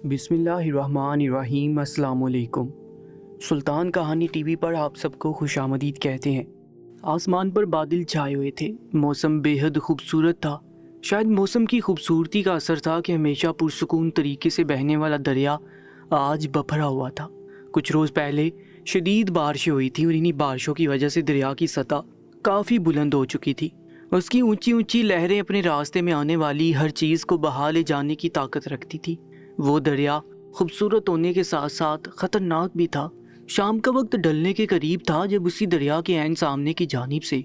بسم اللہ الرحمن الرحیم۔ السلام علیکم۔ سلطان کہانی ٹی وی پر آپ سب کو خوش آمدید کہتے ہیں۔ آسمان پر بادل چھائے ہوئے تھے، موسم بے حد خوبصورت تھا۔ شاید موسم کی خوبصورتی کا اثر تھا کہ ہمیشہ پرسکون طریقے سے بہنے والا دریا آج بپھرا ہوا تھا۔ کچھ روز پہلے شدید بارشیں ہوئی تھیں اور انہی بارشوں کی وجہ سے دریا کی سطح کافی بلند ہو چکی تھی۔ اس کی اونچی اونچی لہریں اپنے راستے میں آنے والی ہر چیز کو بہا لے جانے کی طاقت رکھتی تھی۔ وہ دریا خوبصورت ہونے کے ساتھ ساتھ خطرناک بھی تھا۔ شام کا وقت ڈھلنے کے قریب تھا جب اسی دریا کے عین سامنے کی جانب سے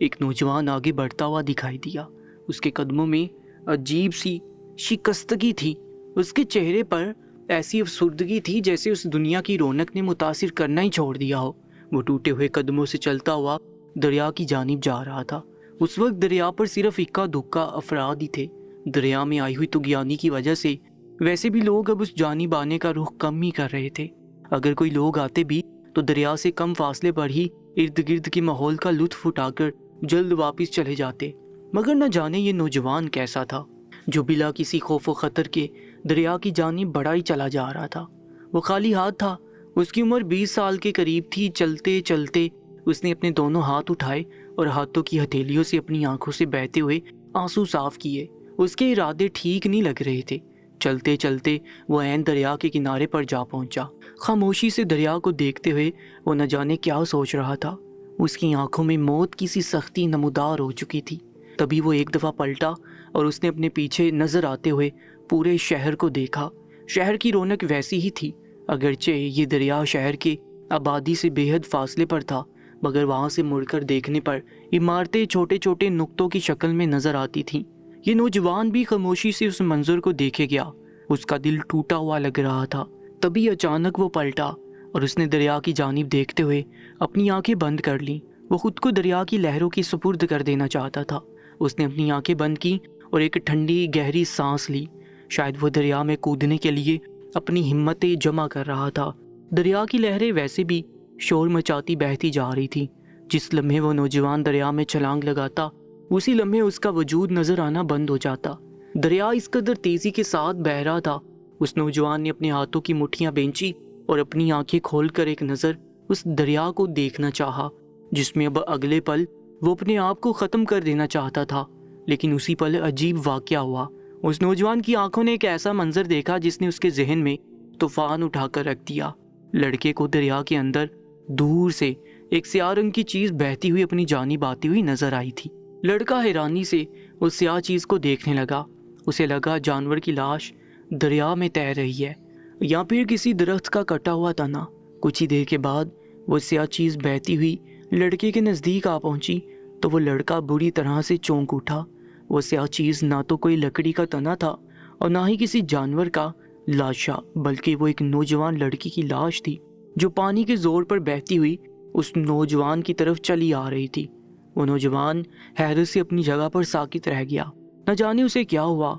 ایک نوجوان آگے بڑھتا ہوا دکھائی دیا۔ اس کے قدموں میں عجیب سی شکستگی تھی۔ اس کے چہرے پر ایسی افسردگی تھی جیسے اس دنیا کی رونق نے متاثر کرنا ہی چھوڑ دیا ہو۔ وہ ٹوٹے ہوئے قدموں سے چلتا ہوا دریا کی جانب جا رہا تھا۔ اس وقت دریا پر صرف اکا دکا افراد ہی تھے۔ دریا میں آئی ہوئی طغیانی کی وجہ سے ویسے بھی لوگ اب اس جانب آنے کا رخ کم ہی کر رہے تھے۔ اگر کوئی لوگ آتے بھی تو دریا سے کم فاصلے پر ہی ارد گرد کے ماحول کا لطف اٹھا کر جلد واپس چلے جاتے۔ مگر نہ جانے یہ نوجوان کیسا تھا جو بلا کسی خوف و خطر کے دریا کی جانب بڑھا ہی چلا جا رہا تھا۔ وہ خالی ہاتھ تھا۔ اس کی عمر 20 سال کے قریب تھی۔ چلتے چلتے اس نے اپنے دونوں ہاتھ اٹھائے اور ہاتھوں کی ہتھیلیوں سے اپنی آنکھوں سے بہتے ہوئے آنسو صاف کیے۔ اس کے ارادے ٹھیک نہیں لگ رہے تھے۔ چلتے چلتے وہ عین دریا کے کنارے پر جا پہنچا۔ خاموشی سے دریا کو دیکھتے ہوئے وہ نہ جانے کیا سوچ رہا تھا۔ اس کی آنکھوں میں موت کی سی سختی نمودار ہو چکی تھی۔ تبھی وہ ایک دفعہ پلٹا اور اس نے اپنے پیچھے نظر آتے ہوئے پورے شہر کو دیکھا۔ شہر کی رونق ویسی ہی تھی، اگرچہ یہ دریا شہر کے آبادی سے بے حد فاصلے پر تھا، مگر وہاں سے مڑ کر دیکھنے پر عمارتیں چھوٹے چھوٹے نقطوں کی شکل میں نظر آتی تھیں۔ یہ نوجوان بھی خاموشی سے اس منظر کو دیکھے گیا۔ اس کا دل ٹوٹا ہوا لگ رہا تھا۔ تبھی اچانک وہ پلٹا اور اس نے دریا کی جانب دیکھتے ہوئے اپنی آنکھیں بند کر لیں۔ وہ خود کو دریا کی لہروں کی سپرد کر دینا چاہتا تھا۔ اس نے اپنی آنکھیں بند کی اور ایک ٹھنڈی گہری سانس لی۔ شاید وہ دریا میں کودنے کے لیے اپنی ہمتیں جمع کر رہا تھا۔ دریا کی لہریں ویسے بھی شور مچاتی بہتی جا رہی تھی۔ جس لمحے وہ نوجوان دریا میں چھلانگ لگاتا، اسی لمحے اس کا وجود نظر آنا بند ہو جاتا۔ دریا اس قدر تیزی کے ساتھ بہہ رہا تھا۔ اس نوجوان نے اپنے ہاتھوں کی مٹھیاں بینچی اور اپنی آنکھیں کھول کر ایک نظر اس دریا کو دیکھنا چاہا، جس میں اب اگلے پل وہ اپنے آپ کو ختم کر دینا چاہتا تھا۔ لیکن اسی پل عجیب واقعہ ہوا۔ اس نوجوان کی آنکھوں نے ایک ایسا منظر دیکھا جس نے اس کے ذہن میں طوفان اٹھا کر رکھ دیا۔ لڑکے کو دریا کے اندر دور سے ایک سیاہ رنگ کی چیز بہتی ہوئی اپنی جانب آتی ہوئی نظر آئی تھی۔ لڑکا حیرانی سے اس سیاہ چیز کو دیکھنے لگا۔ اسے لگا جانور کی لاش دریا میں تیر رہی ہے یا پھر کسی درخت کا کٹا ہوا تنا۔ کچھ ہی دیر کے بعد وہ سیاہ چیز بہتی ہوئی لڑکے کے نزدیک آ پہنچی تو وہ لڑکا بری طرح سے چونک اٹھا۔ وہ سیاہ چیز نہ تو کوئی لکڑی کا تنا تھا اور نہ ہی کسی جانور کا لاشا، بلکہ وہ ایک نوجوان لڑکی کی لاش تھی جو پانی کے زور پر بہتی ہوئی اس نوجوان کی طرف چلی آ رہی تھی۔ وہ نوجوان حیرت سے اپنی جگہ پر ساکت رہ گیا، نہ جانے اسے کیا ہوا۔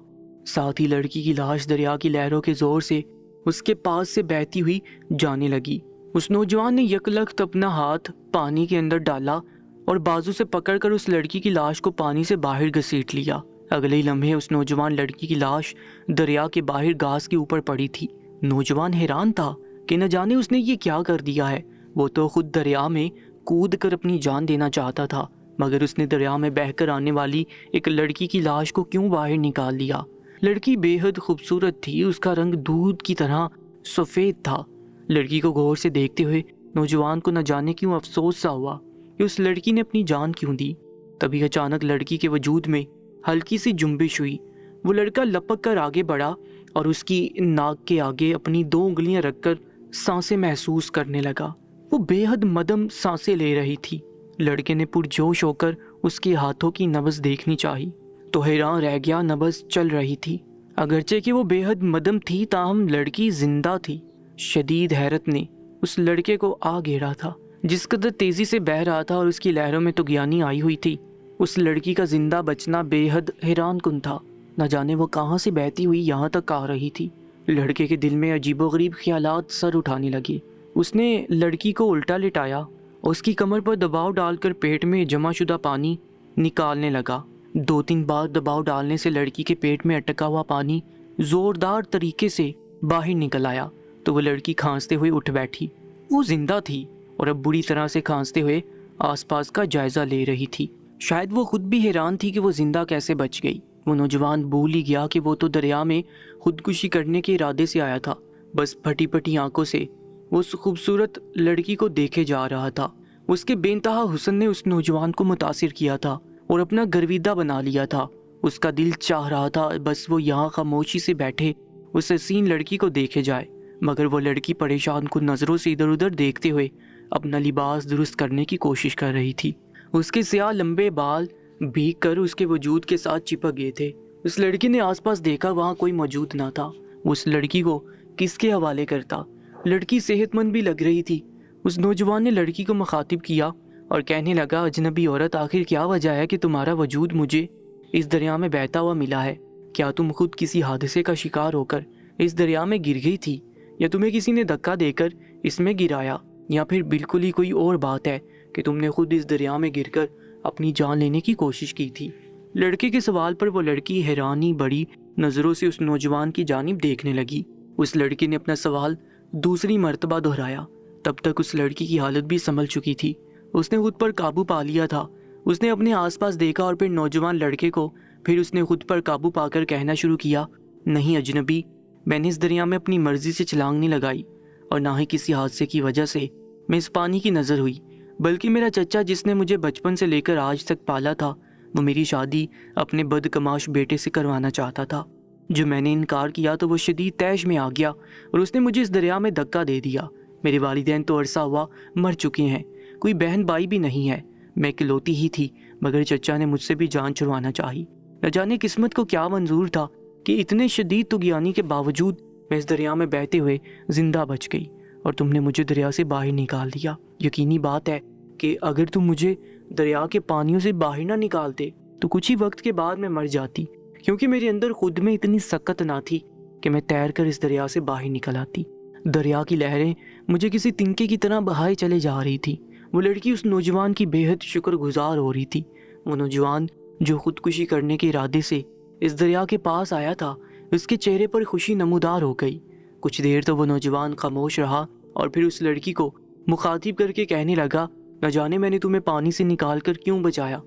ساتھ ہی لڑکی کی لاش دریا کی لہروں کے زور سے اس کے پاس سے بہتی ہوئی جانے لگی۔ اس نوجوان نے یکلخت اپنا ہاتھ پانی کے اندر ڈالا اور بازو سے پکڑ کر اس لڑکی کی لاش کو پانی سے باہر گھسیٹ لیا۔ اگلے ہی لمحے اس نوجوان لڑکی کی لاش دریا کے باہر گھاس کے اوپر پڑی تھی۔ نوجوان حیران تھا کہ نہ جانے اس نے یہ کیا کر دیا ہے۔ وہ تو خود دریا میں کود کر اپنی جان دینا چاہتا تھا، مگر اس نے دریا میں بہہ کر آنے والی ایک لڑکی کی لاش کو کیوں باہر نکال دیا؟ لڑکی بے حد خوبصورت تھی، اس کا رنگ دودھ کی طرح سفید تھا۔ لڑکی کو غور سے دیکھتے ہوئے نوجوان کو نہ جانے کیوں افسوس سا ہوا کہ اس لڑکی نے اپنی جان کیوں دی۔ تبھی اچانک لڑکی کے وجود میں ہلکی سی جنبش ہوئی۔ وہ لڑکا لپک کر آگے بڑھا اور اس کی ناک کے آگے اپنی 2 انگلیاں رکھ کر سانسیں محسوس کرنے لگا۔ وہ بے حد مدم سانسیں لے رہی تھی۔ لڑکے نے پرجوش ہو کر اس کے ہاتھوں کی نبض دیکھنی چاہی تو حیران رہ گیا۔ نبض چل رہی تھی، اگرچہ کہ وہ بے حد مدم تھی، تاہم لڑکی زندہ تھی۔ شدید حیرت نے اس لڑکے کو آ گھیرا تھا۔ جس قدر تیزی سے بہہ رہا تھا اور اس کی لہروں میں طغیانی آئی ہوئی تھی، اس لڑکی کا زندہ بچنا بے حد حیران کن تھا۔ نہ جانے وہ کہاں سے بہتی ہوئی یہاں تک آ رہی تھی۔ لڑکے کے دل میں عجیب و غریب خیالات سر اٹھانے لگے۔ اس نے لڑکی کو الٹا لٹایا اور اس کی کمر پر دباؤ ڈال کر پیٹ میں جمع شدہ پانی نکالنے لگا۔ 2-3 بار دباؤ ڈالنے سے لڑکی کے پیٹ میں اٹکا ہوا پانی زوردار طریقے سے باہر نکل آیا تو وہ لڑکی کھانستے ہوئے اٹھ بیٹھی۔ وہ زندہ تھی اور اب بری طرح سے کھانستے ہوئے آس پاس کا جائزہ لے رہی تھی۔ شاید وہ خود بھی حیران تھی کہ وہ زندہ کیسے بچ گئی۔ وہ نوجوان بھول ہی گیا کہ وہ تو دریا میں خودکشی کرنے کے ارادے سے آیا تھا۔ بس پھٹی پھٹی آنکھوں سے وہ اس خوبصورت لڑکی کو دیکھے جا رہا تھا۔ اس کے بے انتہا حسن نے اس نوجوان کو متاثر کیا تھا اور اپنا گرویدہ بنا لیا تھا۔ اس کا دل چاہ رہا تھا بس وہ یہاں خاموشی سے بیٹھے اس حسین لڑکی کو دیکھے جائے، مگر وہ لڑکی پریشان کن نظروں سے ادھر ادھر دیکھتے ہوئے اپنا لباس درست کرنے کی کوشش کر رہی تھی۔ اس کے سیاہ لمبے بال بھیگ کر اس کے وجود کے ساتھ چپک گئے تھے۔ اس لڑکی نے آس پاس دیکھا، وہاں کوئی موجود نہ تھا۔ اس لڑکی کو کس کے حوالے کرتا؟ لڑکی صحت مند بھی لگ رہی تھی۔ اس نوجوان نے لڑکی کو مخاطب کیا اور کہنے لگا، اجنبی عورت، آخر کیا وجہ ہے کہ تمہارا وجود مجھے اس دریا میں بہتا ہوا ملا ہے؟ کیا تم خود کسی حادثے کا شکار ہو کر اس دریا میں گر گئی تھی، یا تمہیں کسی نے دھکا دے کر اس میں گرایا، یا پھر بالکل ہی کوئی اور بات ہے کہ تم نے خود اس دریا میں گر کر اپنی جان لینے کی کوشش کی تھی؟ لڑکے کے سوال پر وہ لڑکی حیرانی بڑی نظروں سے اس نوجوان کی جانب دیکھنے لگی۔ اس لڑکی نے اپنا سوال دوسری مرتبہ دہرایا۔ تب تک اس لڑکی کی حالت بھی سنبھل چکی تھی۔ اس نے خود پر قابو پا لیا تھا۔ اس نے اپنے آس پاس دیکھا اور پھر نوجوان لڑکے کو، پھر اس نے خود پر قابو پا کر کہنا شروع کیا، نہیں اجنبی، میں نے اس دریا میں اپنی مرضی سے چھلانگ نہیں لگائی، اور نہ ہی کسی حادثے کی وجہ سے میں اس پانی کی نظر ہوئی، بلکہ میرا چچا جس نے مجھے بچپن سے لے کر آج تک پالا تھا، وہ میری شادی اپنے بدکماش بیٹے سے کروانا چاہتا تھا۔ جو میں نے انکار کیا تو وہ شدید طیش میں آ گیا اور اس نے مجھے اس دریا میں دھکا دے دیا۔ میرے والدین تو عرصہ ہوا مر چکے ہیں، کوئی بہن بھائی بھی نہیں ہے، میں اکلوتی ہی تھی، مگر چچا نے مجھ سے بھی جان چھڑوانا چاہی۔ نہ جانے قسمت کو کیا منظور تھا کہ اتنے شدید طغیانی کے باوجود میں اس دریا میں بہتے ہوئے زندہ بچ گئی، اور تم نے مجھے دریا سے باہر نکال دیا۔ یقینی بات ہے کہ اگر تم مجھے دریا کے پانیوں سے باہر نہ نکالتے تو کچھ ہی وقت کے بعد میں مر جاتی، کیونکہ میرے اندر خود میں اتنی سکت نہ تھی کہ میں تیر کر اس دریا سے باہر نکل آتی۔ دریا کی لہریں مجھے کسی تنکے کی طرح بہائے چلے جا رہی تھی۔ وہ لڑکی اس نوجوان کی بے حد شکر گزار ہو رہی تھی۔ وہ نوجوان جو خودکشی کرنے کے ارادے سے اس دریا کے پاس آیا تھا، اس کے چہرے پر خوشی نمودار ہو گئی۔ کچھ دیر تو وہ نوجوان خاموش رہا اور پھر اس لڑکی کو مخاطب کر کے کہنے لگا، نہ جانے میں نے تمہیں پانی سے نکال کر کیوں بچایا،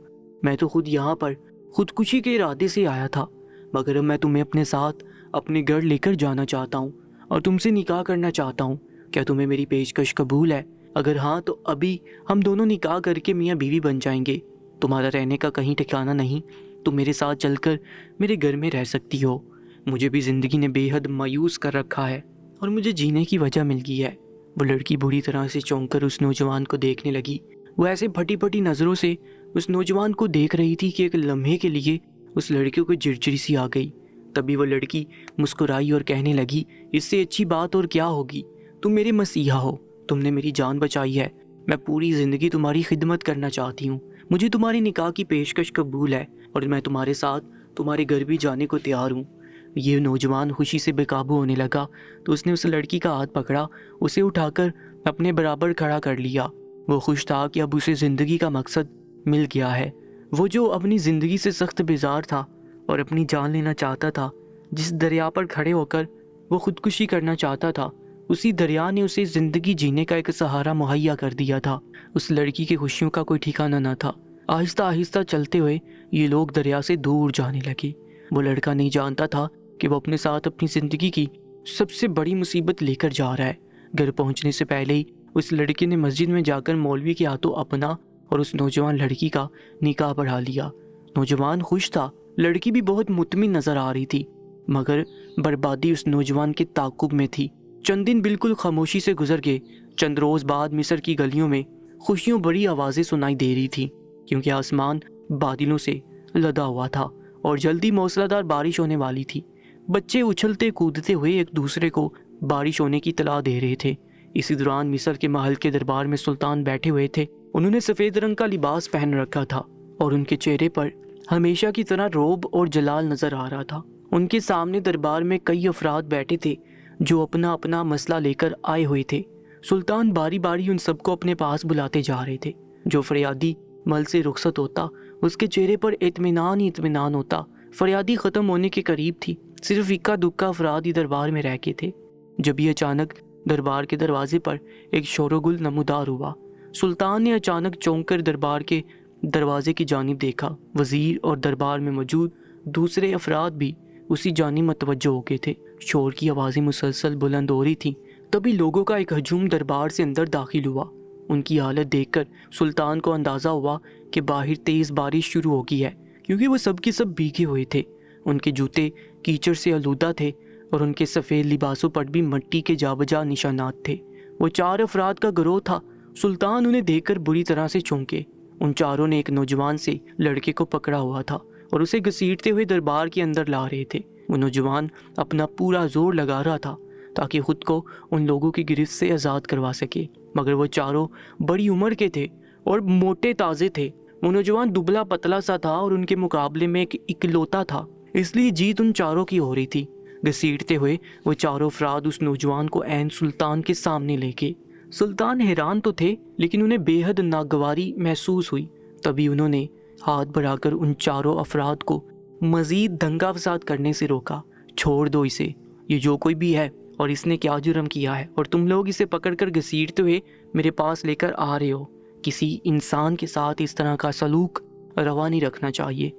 میں تو خود یہاں پر خودکشی کے ارادے سے آیا تھا، مگر اب میں تمہیں اپنے ساتھ اپنے گھر لے کر جانا چاہتا ہوں اور تم سے نکاح کرنا چاہتا ہوں۔ کیا تمہیں میری پیشکش قبول ہے؟ اگر ہاں تو ابھی ہم دونوں نکاح کر کے میاں بیوی بن جائیں گے۔ تمہارا رہنے کا کہیں ٹھکانہ نہیں، تم میرے ساتھ چل کر میرے گھر میں رہ سکتی ہو۔ مجھے بھی زندگی نے بے حد مایوس کر رکھا ہے اور مجھے جینے کی وجہ مل گئی ہے۔ وہ لڑکی بری طرح سے چونک کر اس نوجوان کو دیکھنے لگی۔ وہ ایسے پھٹی پھٹی نظروں سے اس نوجوان کو دیکھ رہی تھی کہ ایک لمحے کے لیے اس لڑکی کو جھرجھری سی آ گئی۔ تبھی وہ لڑکی مسکرائی اور کہنے لگی، اس سے اچھی بات اور کیا ہوگی، تم میرے مسیحا ہو، تم نے میری جان بچائی ہے، میں پوری زندگی تمہاری خدمت کرنا چاہتی ہوں، مجھے تمہاری نکاح کی پیشکش قبول ہے اور میں تمہارے ساتھ تمہارے گھر بھی جانے کو تیار ہوں۔ یہ نوجوان خوشی سے بے قابو ہونے لگا تو اس نے اس لڑکی کا ہاتھ پکڑا، اسے اٹھا کر اپنے برابر کھڑا کر لیا۔ وہ خوش تھا کہ اب اسے زندگی کا مقصد مل گیا ہے۔ وہ جو اپنی زندگی سے سخت بیزار تھا اور اپنی جان لینا چاہتا تھا، جس دریا پر کھڑے ہو کر وہ خودکشی کرنا چاہتا تھا، اسی دریا نے اسے زندگی جینے کا ایک سہارا مہیا کر دیا تھا۔ اس لڑکی کی خوشیوں کا کوئی ٹھکانہ نہ تھا۔ آہستہ آہستہ چلتے ہوئے یہ لوگ دریا سے دور جانے لگے۔ وہ لڑکا نہیں جانتا تھا کہ وہ اپنے ساتھ اپنی زندگی کی سب سے بڑی مصیبت لے کر جا رہا ہے۔ گھر پہنچنے سے پہلے ہی اس لڑکی نے مسجد میں جا کر مولوی کے ہاتھوں اپنا اور اس نوجوان لڑکی کا نکاح پڑھا لیا۔ نوجوان خوش تھا، لڑکی بھی بہت مطمئن نظر آ رہی تھی، مگر بربادی اس نوجوان کے تعاقب میں تھی۔ چند دن بالکل خاموشی سے گزر گئے۔ چند روز بعد مصر کی گلیوں میں خوشیوں بڑی آوازیں سنائی دے رہی تھی، کیونکہ آسمان بادلوں سے لدا ہوا تھا اور جلدی موسلا دھار بارش ہونے والی تھی۔ بچے اچھلتے کودتے ہوئے ایک دوسرے کو بارش ہونے کی اطلاع دے رہے تھے۔ اسی دوران مصر کے محل کے دربار میں سلطان بیٹھے ہوئے تھے۔ انہوں نے سفید رنگ کا لباس پہن رکھا تھا اور ان کے چہرے پر ہمیشہ کی طرح رعب اور جلال نظر آ رہا تھا۔ ان کے سامنے دربار میں کئی افراد بیٹھے تھے جو اپنا اپنا مسئلہ لے کر آئے ہوئے تھے۔ سلطان باری باری ان سب کو اپنے پاس بلاتے جا رہے تھے۔ جو فریادی مل سے رخصت ہوتا اس کے چہرے پر اطمینان ہی اطمینان ہوتا۔ فریادی ختم ہونے کے قریب تھی، صرف اکا دکا افراد ہی دربار میں رہ کے تھے۔ جب یہ اچانک دربار کے دروازے پر ایک شور و گل نمودار ہوا۔ سلطان نے اچانک چونک کر دربار کے دروازے کی جانب دیکھا۔ وزیر اور دربار میں موجود دوسرے افراد بھی اسی جانب متوجہ ہو گئے تھے۔ شور کی آوازیں مسلسل بلند ہو رہی تھیں۔ تبھی لوگوں کا ایک ہجوم دربار سے اندر داخل ہوا۔ ان کی حالت دیکھ کر سلطان کو اندازہ ہوا کہ باہر تیز بارش شروع ہو گئی ہے، کیونکہ وہ سب کے سب بھیگے ہوئے تھے۔ ان کے جوتے کیچڑ سے آلودہ تھے اور ان کے سفید لباسوں پر بھی مٹی کے جا بجا نشانات تھے۔ وہ 4 افراد کا گروہ تھا۔ سلطان انہیں دیکھ کر بری طرح سے چونکے۔ ان چاروں نے ایک نوجوان سے لڑکے کو پکڑا ہوا تھا اور اسے گھسیٹتے ہوئے دربار کے اندر لا رہے تھے۔ وہ نوجوان اپنا پورا زور لگا رہا تھا تاکہ خود کو ان لوگوں کی گرفت سے آزاد کروا سکے، مگر وہ چاروں بڑی عمر کے تھے اور موٹے تازے تھے۔ وہ نوجوان دبلا پتلا سا تھا اور ان کے مقابلے میں ایک اکلوتا تھا، اس لیے جیت ان چاروں کی ہو رہی تھی۔ گھسیٹتے ہوئے وہ چاروں افراد اس نوجوان کو عین سلطان کے سامنے لے گئے۔ سلطان حیران تو تھے، لیکن انہیں بے حد ناگواری محسوس ہوئی۔ تبھی انہوں نے ہاتھ بڑھا کر ان چاروں افراد کو مزید دنگا فساد کرنے سے روکا۔ چھوڑ دو اسے، یہ جو کوئی بھی ہے اور اس نے کیا جرم کیا ہے، اور تم لوگ اسے پکڑ کر گھسیٹتے ہوئے میرے پاس لے کر آ رہے ہو۔ کسی انسان کے ساتھ اس طرح کا سلوک روا نہیں رکھنا چاہیے۔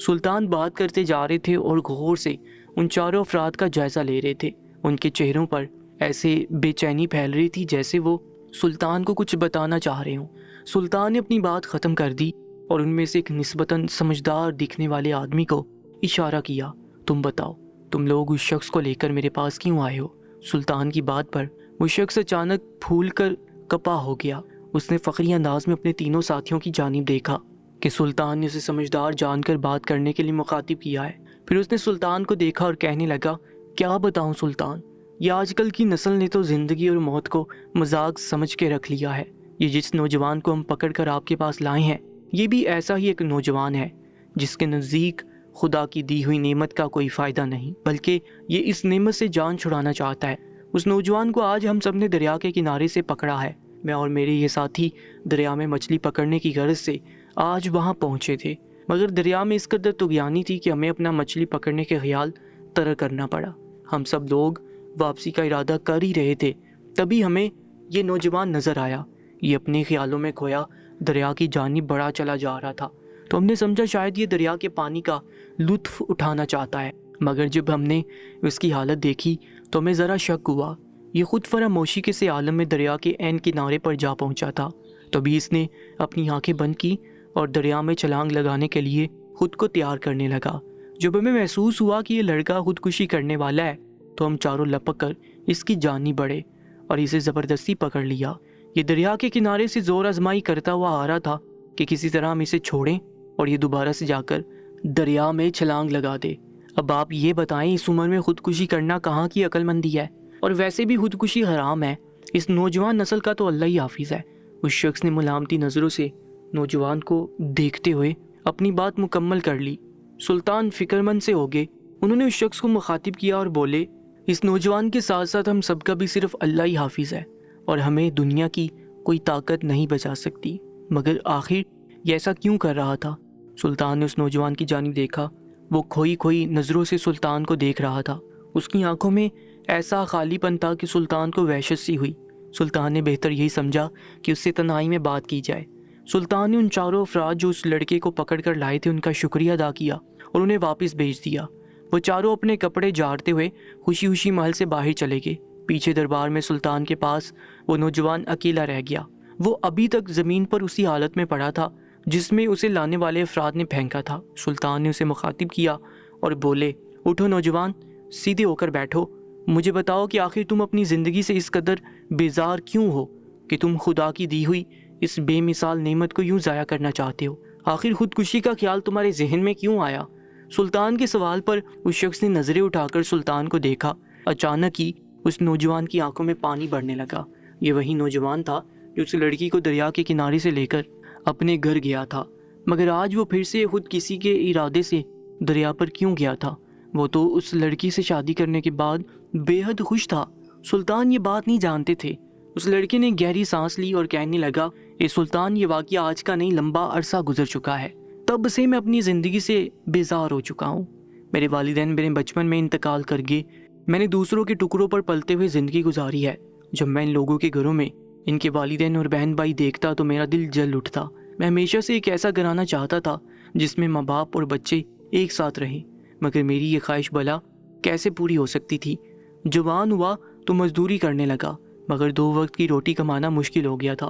سلطان بات کرتے جا رہے تھے اور غور سے ان چاروں افراد کا جائزہ لے رہے تھے۔ ان کے چہروں پر ایسے بے چینی پھیل رہی تھی جیسے وہ سلطان کو کچھ بتانا چاہ رہے ہوں۔ سلطان نے اپنی بات ختم کر دی اور ان میں سے ایک نسبتاً سمجھدار دکھنے والے آدمی کو اشارہ کیا۔ تم بتاؤ، تم لوگ اس شخص کو لے کر میرے پاس کیوں آئے ہو؟ سلطان کی بات پر وہ شخص اچانک پھول کر کپا ہو گیا۔ اس نے فخری انداز میں اپنے تینوں ساتھیوں کی جانب دیکھا کہ سلطان نے اسے سمجھدار جان کر بات کرنے کے لیے مخاطب کیا ہے۔ پھر اس نے سلطان کو دیکھا اور کہنے لگا، کیا بتاؤں سلطان، یہ آج کل کی نسل نے تو زندگی اور موت کو مذاق سمجھ کے رکھ لیا ہے۔ یہ جس نوجوان کو ہم پکڑ کر آپ کے پاس لائے ہیں، یہ بھی ایسا ہی ایک نوجوان ہے جس کے نزدیک خدا کی دی ہوئی نعمت کا کوئی فائدہ نہیں، بلکہ یہ اس نعمت سے جان چھڑانا چاہتا ہے۔ اس نوجوان کو آج ہم سب نے دریا کے کنارے سے پکڑا ہے۔ میں اور میرے یہ ساتھی دریا میں مچھلی پکڑنے کی غرض سے آج وہاں پہنچے تھے، مگر دریا میں اس قدر طغیانی تھی کہ ہمیں اپنا مچھلی پکڑنے کے خیال ترک کرنا پڑا۔ ہم سب لوگ واپسی کا ارادہ کر ہی رہے تھے، تبھی ہمیں یہ نوجوان نظر آیا۔ یہ اپنے خیالوں میں کھویا دریا کی جانب بڑھا چلا جا رہا تھا، تو ہم نے سمجھا شاید یہ دریا کے پانی کا لطف اٹھانا چاہتا ہے، مگر جب ہم نے اس کی حالت دیکھی تو ہمیں ذرا شک ہوا۔ یہ خود فراموشی کے سے عالم میں دریا کے عین کنارے پر جا پہنچا تھا۔ تبھی اس نے اپنی آنکھیں بند کی اور دریا میں چھلانگ لگانے کے لیے خود کو تیار کرنے لگا۔ جب ہمیں محسوس ہوا کہ یہ لڑکا خودکشی کرنے والا ہے تو ہم چاروں لپک کر اس کی جانب بڑھے اور اسے زبردستی پکڑ لیا۔ یہ دریا کے کنارے سے زور آزمائی کرتا ہوا آ رہا تھا کہ کسی طرح ہم اسے چھوڑیں اور یہ دوبارہ سے جا کر دریا میں چھلانگ لگا دے۔ اب آپ یہ بتائیں، اس عمر میں خودکشی کرنا کہاں کی عقل مندی ہے؟ اور ویسے بھی خودکشی حرام ہے۔ اس نوجوان نسل کا تو اللہ ہی حافظ ہے۔ اس شخص نے ملامتی نظروں سے نوجوان کو دیکھتے ہوئے اپنی بات مکمل کر لی۔ سلطان فکر مند سے ہو گئے۔ انہوں نے اس شخص کو مخاطب کیا اور بولے، اس نوجوان کے ساتھ ساتھ ہم سب کا بھی صرف اللہ ہی حافظ ہے اور ہمیں دنیا کی کوئی طاقت نہیں بچا سکتی، مگر آخر یہ ایسا کیوں کر رہا تھا؟ سلطان نے اس نوجوان کی جانب دیکھا۔ وہ کھوئی کھوئی نظروں سے سلطان کو دیکھ رہا تھا۔ اس کی آنکھوں میں ایسا خالی پن تھا کہ سلطان کو وحشت سی ہوئی۔ سلطان نے بہتر یہی سمجھا کہ اس سے تنہائی میں بات کی جائے۔ سلطان نے ان چاروں افراد جو اس لڑکے کو پکڑ کر لائے تھے ان کا شکریہ ادا کیا اور انہیں واپس بھیج دیا۔ وہ چاروں اپنے کپڑے جھاڑتے ہوئے خوشی خوشی محل سے باہر چلے گئے۔ پیچھے دربار میں سلطان کے پاس وہ نوجوان اکیلا رہ گیا۔ وہ ابھی تک زمین پر اسی حالت میں پڑا تھا جس میں اسے لانے والے افراد نے پھینکا تھا۔ سلطان نے اسے مخاطب کیا اور بولے، اٹھو نوجوان، سیدھے ہو کر بیٹھو۔ مجھے بتاؤ کہ آخر تم اپنی زندگی سے اس قدر بیزار کیوں ہو کہ تم خدا کی دی ہوئی اس بے مثال نعمت کو یوں ضائع کرنا چاہتے ہو؟ آخر خودکشی کا خیال تمہارے ذہن میں کیوں آیا؟ سلطان کے سوال پر اس شخص نے نظریں اٹھا کر سلطان کو دیکھا۔ اچانک ہی اس نوجوان کی آنکھوں میں پانی بڑھنے لگا۔ یہ وہی نوجوان تھا جو اس لڑکی کو دریا کے کنارے سے لے کر اپنے گھر گیا تھا، مگر آج وہ پھر سے خود کسی کے ارادے سے دریا پر کیوں گیا تھا؟ وہ تو اس لڑکی سے شادی کرنے کے بعد بے حد خوش تھا۔ سلطان یہ بات نہیں جانتے تھے۔ اس لڑکے نے گہری سانس لی اور کہنے لگا، اے سلطان، یہ واقعہ آج کا نہیں، لمبا عرصہ گزر چکا ہے۔ تب سے میں اپنی زندگی سے بیزار ہو چکا ہوں۔ میرے والدین میرے بچپن میں انتقال کر گئے۔ میں نے دوسروں کے ٹکڑوں پر پلتے ہوئے زندگی گزاری ہے۔ جب میں ان لوگوں کے گھروں میں ان کے والدین اور بہن بھائی دیکھتا تو میرا دل جل اٹھتا۔ میں ہمیشہ سے ایک ایسا گھرانہ چاہتا تھا جس میں ماں باپ اور بچے ایک ساتھ رہیں، مگر میری یہ خواہش بھلا کیسے پوری ہو سکتی تھی؟ جوان ہوا تو مزدوری کرنے لگا، مگر 2 وقت کی روٹی کمانا مشکل ہو گیا تھا،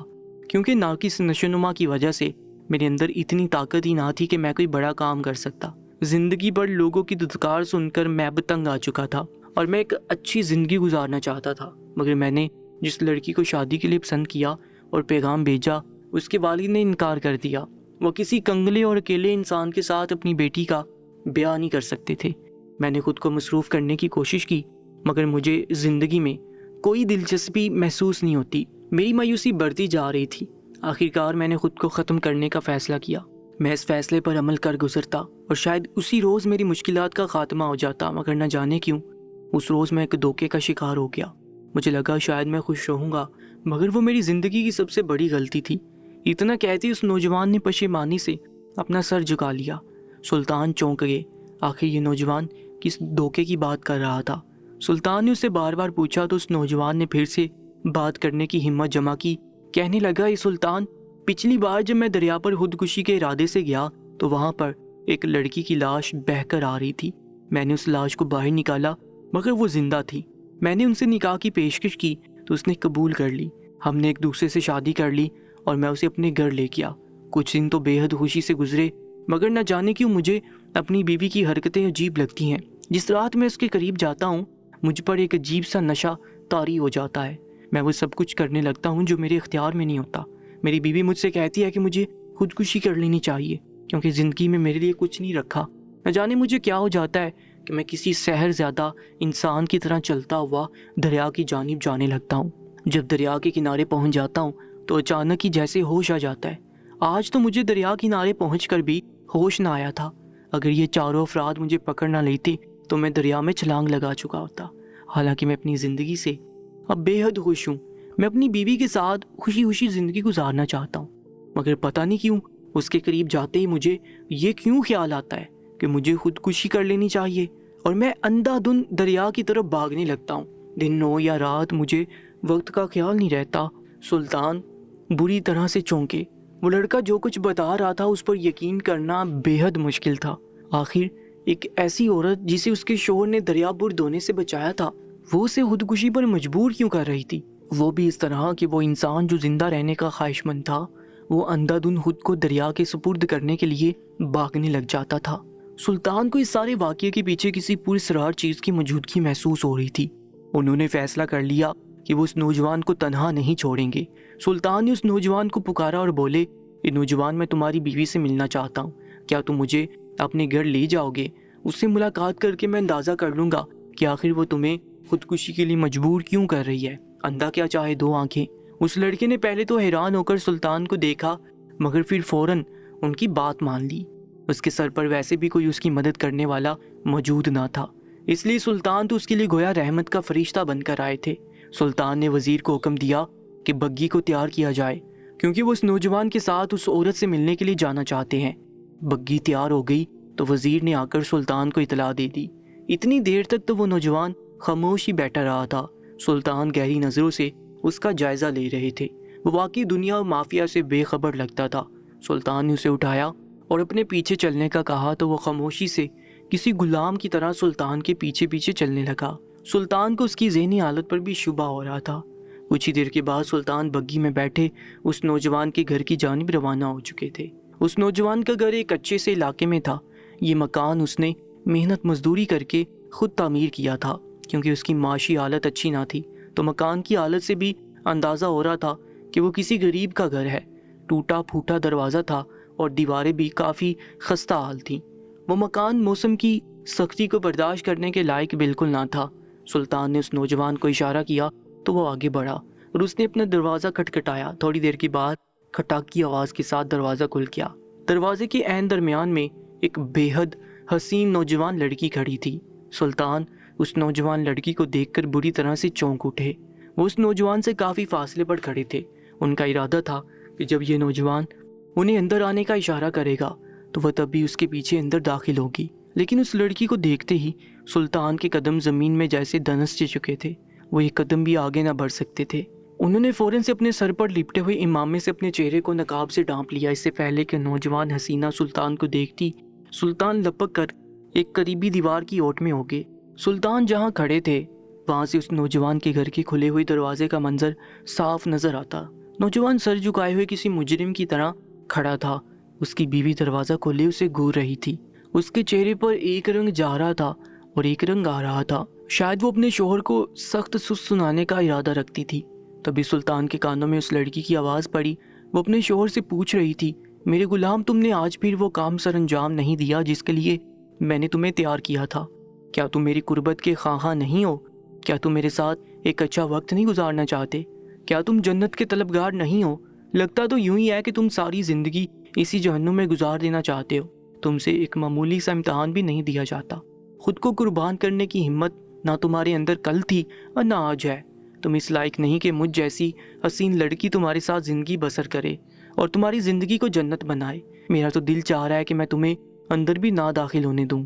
کیونکہ ناقص نشوونما کی وجہ سے میرے اندر اتنی طاقت ہی نہ تھی کہ میں کوئی بڑا کام کر سکتا۔ زندگی بھر لوگوں کی دھتکار سن کر میں اب تنگ آ چکا تھا اور میں ایک اچھی زندگی گزارنا چاہتا تھا، مگر میں نے جس لڑکی کو شادی کے لیے پسند کیا اور پیغام بھیجا، اس کے والد نے انکار کر دیا۔ وہ کسی کنگلے اور اکیلے انسان کے ساتھ اپنی بیٹی کا بیاہ نہیں کر سکتے تھے۔ میں نے خود کو مصروف کرنے کی کوشش کی، مگر مجھے زندگی میں کوئی دلچسپی محسوس نہیں ہوتی۔ میری مایوسی بڑھتی جا رہی تھی۔ آخرکار میں نے خود کو ختم کرنے کا فیصلہ کیا۔ میں اس فیصلے پر عمل کر گزرتا اور شاید اسی روز میری مشکلات کا خاتمہ ہو جاتا، مگر نہ جانے کیوں اس روز میں ایک دھوکے کا شکار ہو گیا۔ مجھے لگا شاید میں خوش رہوں گا، مگر وہ میری زندگی کی سب سے بڑی غلطی تھی۔ اتنا کہتے اس نوجوان نے پشیمانی سے اپنا سر جھکا لیا۔ سلطان چونک گئے، آخر یہ نوجوان کس دھوکے کی بات کر رہا تھا؟ سلطان نے اسے بار بار پوچھا تو اس نوجوان نے پھر سے بات کرنے کی ہمت جمع کی۔ کہنے لگا، اے سلطان، پچھلی بار جب میں دریا پر خودکشی کے ارادے سے گیا تو وہاں پر ایک لڑکی کی لاش بہہ کر آ رہی تھی۔ میں نے اس لاش کو باہر نکالا، مگر وہ زندہ تھی۔ میں نے ان سے نکاح کی پیشکش کی تو اس نے قبول کر لی۔ ہم نے ایک دوسرے سے شادی کر لی اور میں اسے اپنے گھر لے گیا۔ کچھ دن تو بے حد خوشی سے گزرے، مگر نہ جانے کیوں مجھے اپنی بیوی کی حرکتیں عجیب لگتی ہیں۔ جس رات میں اس کے قریب جاتا ہوں مجھ پر ایک عجیب سا نشہ طاری ہو جاتا ہے۔ میں وہ سب کچھ کرنے لگتا ہوں جو میرے اختیار میں نہیں ہوتا۔ میری بیوی مجھ سے کہتی ہے کہ مجھے خودکشی کر لینی چاہیے کیونکہ زندگی میں میرے لیے کچھ نہیں رکھا۔ نہ جانے مجھے کیا ہو جاتا ہے کہ میں کسی سحر زیادہ انسان کی طرح چلتا ہوا دریا کی جانب جانے لگتا ہوں۔ جب دریا کے کنارے پہنچ جاتا ہوں تو اچانک ہی جیسے ہوش آ جاتا ہے۔ آج تو مجھے دریا کنارے پہنچ کر بھی ہوش نہ آیا تھا۔ اگر یہ چاروں افراد مجھے پکڑ نہ لیتے تو میں دریا میں چھلانگ لگا چکا ہوتا۔ حالانکہ میں اپنی زندگی سے اب بے حد خوش ہوں۔ میں اپنی بیوی کے ساتھ خوشی خوشی زندگی گزارنا چاہتا ہوں، مگر پتہ نہیں کیوں اس کے قریب جاتے ہی مجھے یہ کیوں خیال آتا ہے کہ مجھے خودکشی کر لینی چاہیے، اور میں اندھا دھن دریا کی طرف بھاگنے لگتا ہوں۔ دن ہو یا رات مجھے وقت کا خیال نہیں رہتا۔ سلطان بری طرح سے چونکے۔ وہ لڑکا جو کچھ بتا رہا تھا اس پر یقین کرنا بے حد مشکل تھا۔ آخر ایک ایسی عورت جسے اس کے شوہر نے دریا برد ہونے سے بچایا تھا، وہ اسے خودکشی پر مجبور کیوں کر رہی تھی؟ وہ بھی اس طرح کہ وہ انسان جو زندہ رہنے کا خواہش مند تھا، وہ اندھا دھن خود کو دریا کے سپرد کرنے کے لیے بھاگنے لگ جاتا تھا۔ سلطان کو اس سارے واقعے کے پیچھے کسی پراسرار چیز کی موجودگی محسوس ہو رہی تھی۔ انہوں نے فیصلہ کر لیا کہ وہ اس نوجوان کو تنہا نہیں چھوڑیں گے۔ سلطان نے اس نوجوان کو پکارا اور بولے، اے نوجوان، میں تمہاری بیوی سے ملنا چاہتا ہوں، کیا تم مجھے اپنے گھر لے جاؤ گے؟ اس سے ملاقات کر کے میں اندازہ کر لوں گا کہ آخر وہ تمہیں خودکشی کے لیے مجبور کیوں کر رہی ہے۔ اندھا کیا چاہے دو آنکھیں۔ اس لڑکے نے پہلے تو حیران ہو کر سلطان کو دیکھا، مگر پھر فوراً ان کی بات مان لی۔ اس کے سر پر ویسے بھی کوئی اس کی مدد کرنے والا موجود نہ تھا، اس لیے سلطان تو اس کے لیے گویا رحمت کا فرشتہ بن کر آئے تھے۔ سلطان نے وزیر کو حکم دیا کہ بگھی کو تیار کیا جائے، کیونکہ وہ اس نوجوان کے ساتھ اس عورت سے ملنے کے لیے جانا چاہتے ہیں۔ بگھی تیار ہو گئی تو وزیر نے آ کر سلطان کو اطلاع دے دی۔ اتنی دیر تک تو وہ نوجوان خاموش ہی بیٹھا رہا تھا۔ سلطان گہری نظروں سے اس کا جائزہ لے رہے تھے۔ وہ واقعی دنیا اور مافیا سے بے خبر لگتا تھا۔ سلطان نے اسے اٹھایا اور اپنے پیچھے چلنے کا کہا تو وہ خاموشی سے کسی غلام کی طرح سلطان کے پیچھے پیچھے چلنے لگا۔ سلطان کو اس کی ذہنی حالت پر بھی شبہ ہو رہا تھا۔ کچھ ہی دیر کے بعد سلطان بگھی میں بیٹھے اس نوجوان کے گھر کی جانب روانہ ہو چکے تھے۔ اس نوجوان کا گھر ایک اچھے سے علاقے میں تھا۔ یہ مکان اس نے محنت مزدوری کر کے خود تعمیر کیا تھا، کیونکہ اس کی معاشی حالت اچھی نہ تھی تو مکان کی حالت سے بھی اندازہ ہو رہا تھا کہ وہ کسی غریب کا گھر ہے۔ ٹوٹا پھوٹا دروازہ تھا اور دیواریں بھی کافی خستہ حال تھیں۔ وہ مکان موسم کی سختی کو برداشت کرنے کے لائق بالکل نہ تھا۔ سلطان نے اس نوجوان کو اشارہ کیا تو وہ آگے بڑھا اور اس نے اپنا دروازہ کھٹکھٹایا۔ تھوڑی دیر کے بعد کھٹاک کی آواز کے ساتھ دروازہ کھل گیا۔ دروازے کے عین درمیان میں ایک بے حد حسین نوجوان لڑکی کھڑی تھی۔ سلطان اس نوجوان لڑکی کو دیکھ کر بری طرح سے چونک اٹھے۔ وہ اس نوجوان سے کافی فاصلے پر کھڑے تھے۔ ان کا ارادہ تھا کہ جب یہ نوجوان انہیں اندر آنے کا اشارہ کرے گا تو وہ تب بھی اس کے پیچھے اندر داخل ہوگی۔ لیکن اس لڑکی کو دیکھتے ہی سلطان کے قدم زمین میں جیسے دھنس چکے تھے، وہ ایک قدم بھی آگے نہ بڑھ سکتے تھے۔ انہوں نے فوراً سے اپنے سر پر لپٹے ہوئے امامے سے اپنے چہرے کو نقاب سے ڈھانپ لیا، اس سے پہلے کہ نوجوان حسینہ سلطان کو دیکھتی سلطان لپک کر ایک قریبی دیوار کی اوٹ میں ہو گئے۔ سلطان جہاں کھڑے تھے وہاں سے اس نوجوان کے گھر کے کھلے ہوئے دروازے کا منظر صاف نظر آتا۔ نوجوان سر جھکائے ہوئے کسی مجرم کی طرح کھڑا تھا، اس کی بیوی دروازہ کھولے اسے گھور رہی تھی۔ اس کے چہرے پر ایک رنگ جا رہا تھا اور ایک رنگ آ رہا تھا، شاید وہ اپنے شوہر کو سخت سنانے کا ارادہ رکھتی تھی۔ تبھی سلطان کے کانوں میں اس لڑکی کی آواز پڑی، وہ اپنے شوہر سے پوچھ رہی تھی، میرے غلام تم نے آج پھر وہ کام سر انجام نہیں دیا جس کے لیے میں نے تمہیں تیار کیا تھا؟ کیا تم میری قربت کے خواہاں نہیں ہو؟ کیا تم میرے ساتھ ایک اچھا وقت نہیں گزارنا چاہتے؟ کیا تم جنت کے طلبگار نہیں ہو؟ لگتا تو یوں ہی ہے کہ تم ساری زندگی اسی جہنم میں گزار دینا چاہتے ہو۔ تم سے ایک معمولی سا امتحان بھی نہیں دیا جاتا۔ خود کو قربان کرنے کی ہمت نہ تمہارے اندر کل تھی اور نہ آج ہے۔ تم اس لائق نہیں کہ مجھ جیسی حسین لڑکی تمہارے ساتھ زندگی بسر کرے اور تمہاری زندگی کو جنت بنائے۔ میرا تو دل چاہ رہا ہے کہ میں تمہیں اندر بھی نہ داخل ہونے دوں۔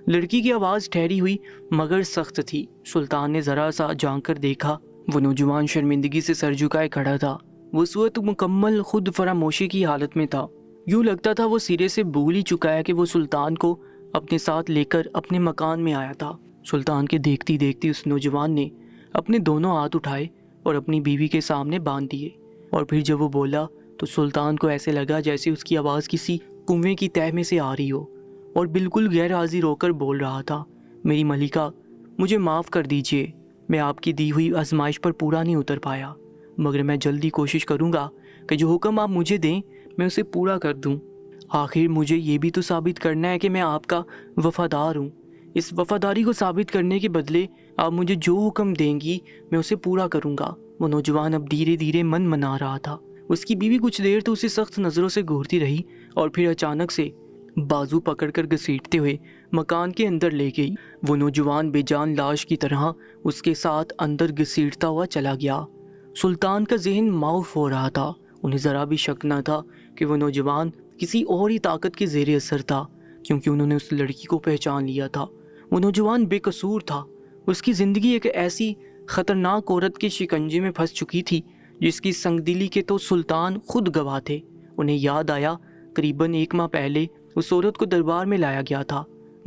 لڑکی کی آواز ٹھہری ہوئی مگر سخت تھی۔ سلطان نے ذرا سا جھانک کر دیکھا، وہ نوجوان شرمندگی سے سر جھکائے کھڑا تھا۔ وہ اس وقت مکمل خود فراموشی کی حالت میں تھا، یوں لگتا تھا وہ سرے سے بھول ہی چکا ہے کہ وہ سلطان کو اپنے ساتھ لے کر اپنے مکان میں آیا تھا۔ سلطان کے دیکھتی دیکھتی اس نوجوان نے اپنے دونوں ہاتھ اٹھائے اور اپنی بیوی کے سامنے باندھ دیے، اور پھر جب وہ بولا تو سلطان کو ایسے لگا جیسے اس کی آواز کسی کنویں کی تہہ میں سے آ رہی ہو، اور بالکل غیر حاضر ہو کر بول رہا تھا، میری ملکہ مجھے معاف کر دیجئے، میں آپ کی دی ہوئی آزمائش پر پورا نہیں اتر پایا، مگر میں جلدی کوشش کروں گا کہ جو حکم آپ مجھے دیں میں اسے پورا کر دوں۔ آخر مجھے یہ بھی تو ثابت کرنا ہے کہ میں آپ کا وفادار ہوں۔ اس وفاداری کو ثابت کرنے کے بدلے آپ مجھے جو حکم دیں گی میں اسے پورا کروں گا۔ وہ نوجوان اب دھیرے دھیرے من منا رہا تھا۔ اس کی بیوی کچھ دیر تو اسے سخت نظروں سے گھورتی رہی اور پھر اچانک سے بازو پکڑ کر گھسیٹتے ہوئے مکان کے اندر لے گئی۔ وہ نوجوان بے جان لاش کی طرح اس کے ساتھ اندر گھسیٹتا ہوا چلا گیا۔ سلطان کا ذہن معاف ہو رہا تھا، انہیں ذرا بھی شک نہ تھا کہ وہ نوجوان کسی اور ہی طاقت کے زیر اثر تھا، کیونکہ انہوں نے اس لڑکی کو پہچان لیا تھا۔ وہ نوجوان بے قصور تھا، اس کی زندگی ایک ایسی خطرناک عورت کے شکنجے میں پھنس چکی تھی جس کی سنگ دلی کے تو سلطان خود گواہ تھے۔ انہیں یاد آیا قریباً 1 ماہ پہلے اس عورت کو دربار میں لایا گیا تھا،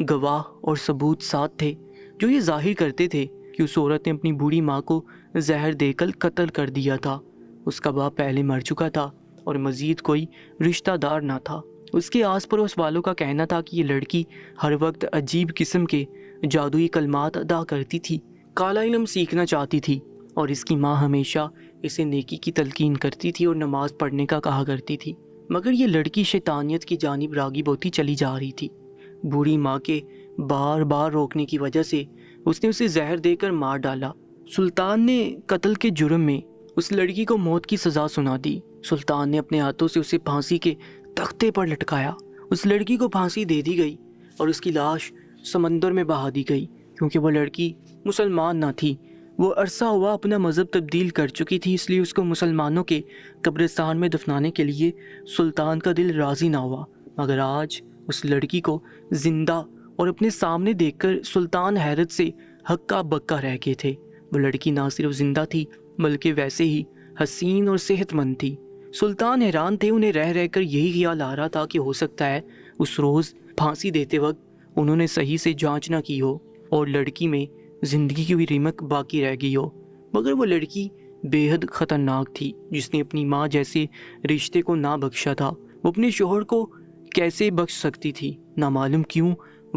گواہ اور ثبوت ساتھ تھے جو یہ ظاہر کرتے تھے کہ اس عورت نے اپنی بوڑھی ماں کو زہر دے کر قتل کر دیا تھا۔ اس کا باپ پہلے مر چکا تھا اور مزید کوئی رشتہ دار نہ تھا۔ اس کے آس پڑوس والوں کا کہنا تھا کہ یہ لڑکی ہر وقت عجیب قسم کے جادوئی کلمات ادا کرتی تھی، کالا علم سیکھنا چاہتی تھی، اور اس کی ماں ہمیشہ اسے نیکی کی تلقین کرتی تھی اور نماز پڑھنے کا کہا کرتی تھی، مگر یہ لڑکی شیطانیت کی جانب راغب ہوتی چلی جا رہی تھی۔ بوڑھی ماں کے بار بار روکنے کی وجہ سے اس نے اسے زہر دے کر مار ڈالا۔ سلطان نے قتل کے جرم میں اس لڑکی کو موت کی سزا سنا دی۔ سلطان نے اپنے ہاتھوں سے اسے پھانسی کے تختے پر لٹکایا۔ اس لڑکی کو پھانسی دے دی گئی اور اس کی لاش سمندر میں بہا دی گئی، کیونکہ وہ لڑکی مسلمان نہ تھی۔ وہ عرصہ ہوا اپنا مذہب تبدیل کر چکی تھی، اس لیے اس کو مسلمانوں کے قبرستان میں دفنانے کے لیے سلطان کا دل راضی نہ ہوا، مگر آج اس لڑکی کو زندہ اور اپنے سامنے دیکھ کر سلطان حیرت سے ہکا بکا رہ گئے تھے۔ وہ لڑکی نہ صرف زندہ تھی بلکہ ویسے ہی حسین اور صحت مند تھی۔ سلطان حیران تھے، انہیں رہ رہ کر یہی خیال آ رہا تھا کہ ہو سکتا ہے اس روز پھانسی دیتے وقت انہوں نے صحیح سے جانچ نہ کی ہو اور لڑکی میں زندگی کی رمق باقی رہ گئی ہو، مگر وہ لڑکی بے حد خطرناک تھی جس نے اپنی ماں جیسے رشتے کو نہ بخشا تھا۔ وہ اپنے شوہر کو کیسے بخش سکتی تھی؟ نہ معلوم کیوں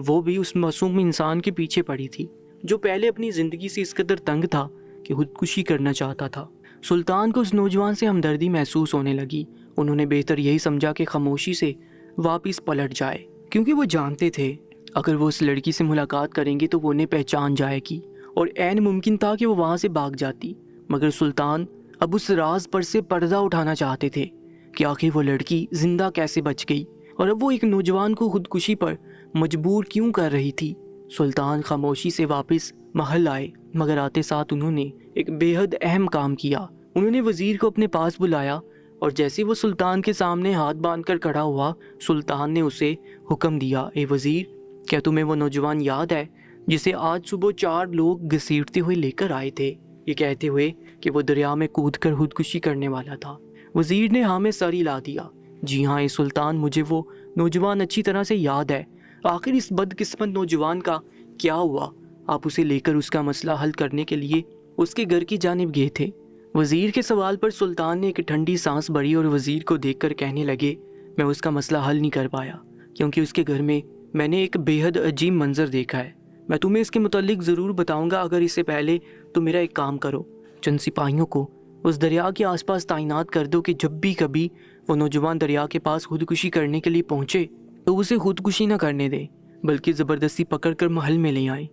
وہ بھی اس معصوم انسان کے پیچھے پڑی تھی جو پہلے اپنی زندگی سے اس قدر تنگ تھا کہ خودکشی کرنا چاہتا تھا۔ سلطان کو اس نوجوان سے ہمدردی محسوس ہونے لگی۔ انہوں نے بہتر یہی سمجھا کہ خاموشی سے واپس پلٹ جائے، کیونکہ وہ جانتے تھے اگر وہ اس لڑکی سے ملاقات کریں گے تو وہ انہیں پہچان جائے گی، اور عین ممکن تھا کہ وہ وہاں سے بھاگ جاتی۔ مگر سلطان اب اس راز پر سے پردہ اٹھانا چاہتے تھے کہ آخر وہ لڑکی زندہ کیسے بچ گئی، اور اب وہ ایک نوجوان کو خودکشی پر مجبور کیوں کر رہی تھی۔ سلطان خاموشی سے واپس محل آئے، مگر آتے ساتھ انہوں نے ایک بے حد اہم کام کیا۔ انہوں نے وزیر کو اپنے پاس بلایا، اور جیسے وہ سلطان کے سامنے ہاتھ باندھ کر کھڑا ہوا، سلطان نے اسے حکم دیا، اے وزیر، کیا تمہیں وہ نوجوان یاد ہے جسے آج صبح 4 لوگ گھسیٹتے ہوئے لے کر آئے تھے، یہ کہتے ہوئے کہ وہ دریا میں کود کر خودکشی کرنے والا تھا؟ وزیر نے ہاں میں سر ہلا دیا۔ جی ہاں اے سلطان، مجھے وہ نوجوان اچھی طرح سے یاد ہے۔ آخر اس بدقسمت نوجوان کا کیا ہوا؟ آپ اسے لے کر اس کا مسئلہ حل کرنے کے لیے اس کے گھر کی جانب گئے تھے؟ وزیر کے سوال پر سلطان نے ایک ٹھنڈی سانس بھری اور وزیر کو دیکھ کر کہنے لگے، میں اس کا مسئلہ حل نہیں کر پایا کیونکہ اس کے گھر میں نے ایک بے حد عجیب منظر دیکھا ہے۔ میں تمہیں اس کے متعلق ضرور بتاؤں گا، اگر اس سے پہلے تم میرا ایک کام کرو، چند سپاہیوں کو اس دریا کے آس پاس تعینات کر دو کہ جب بھی کبھی وہ نوجوان دریا کے پاس خودکشی کرنے کے لیے پہنچے تو اسے خودکشی نہ کرنے دے بلکہ زبردستی پکڑ کر محل میں لے آئے۔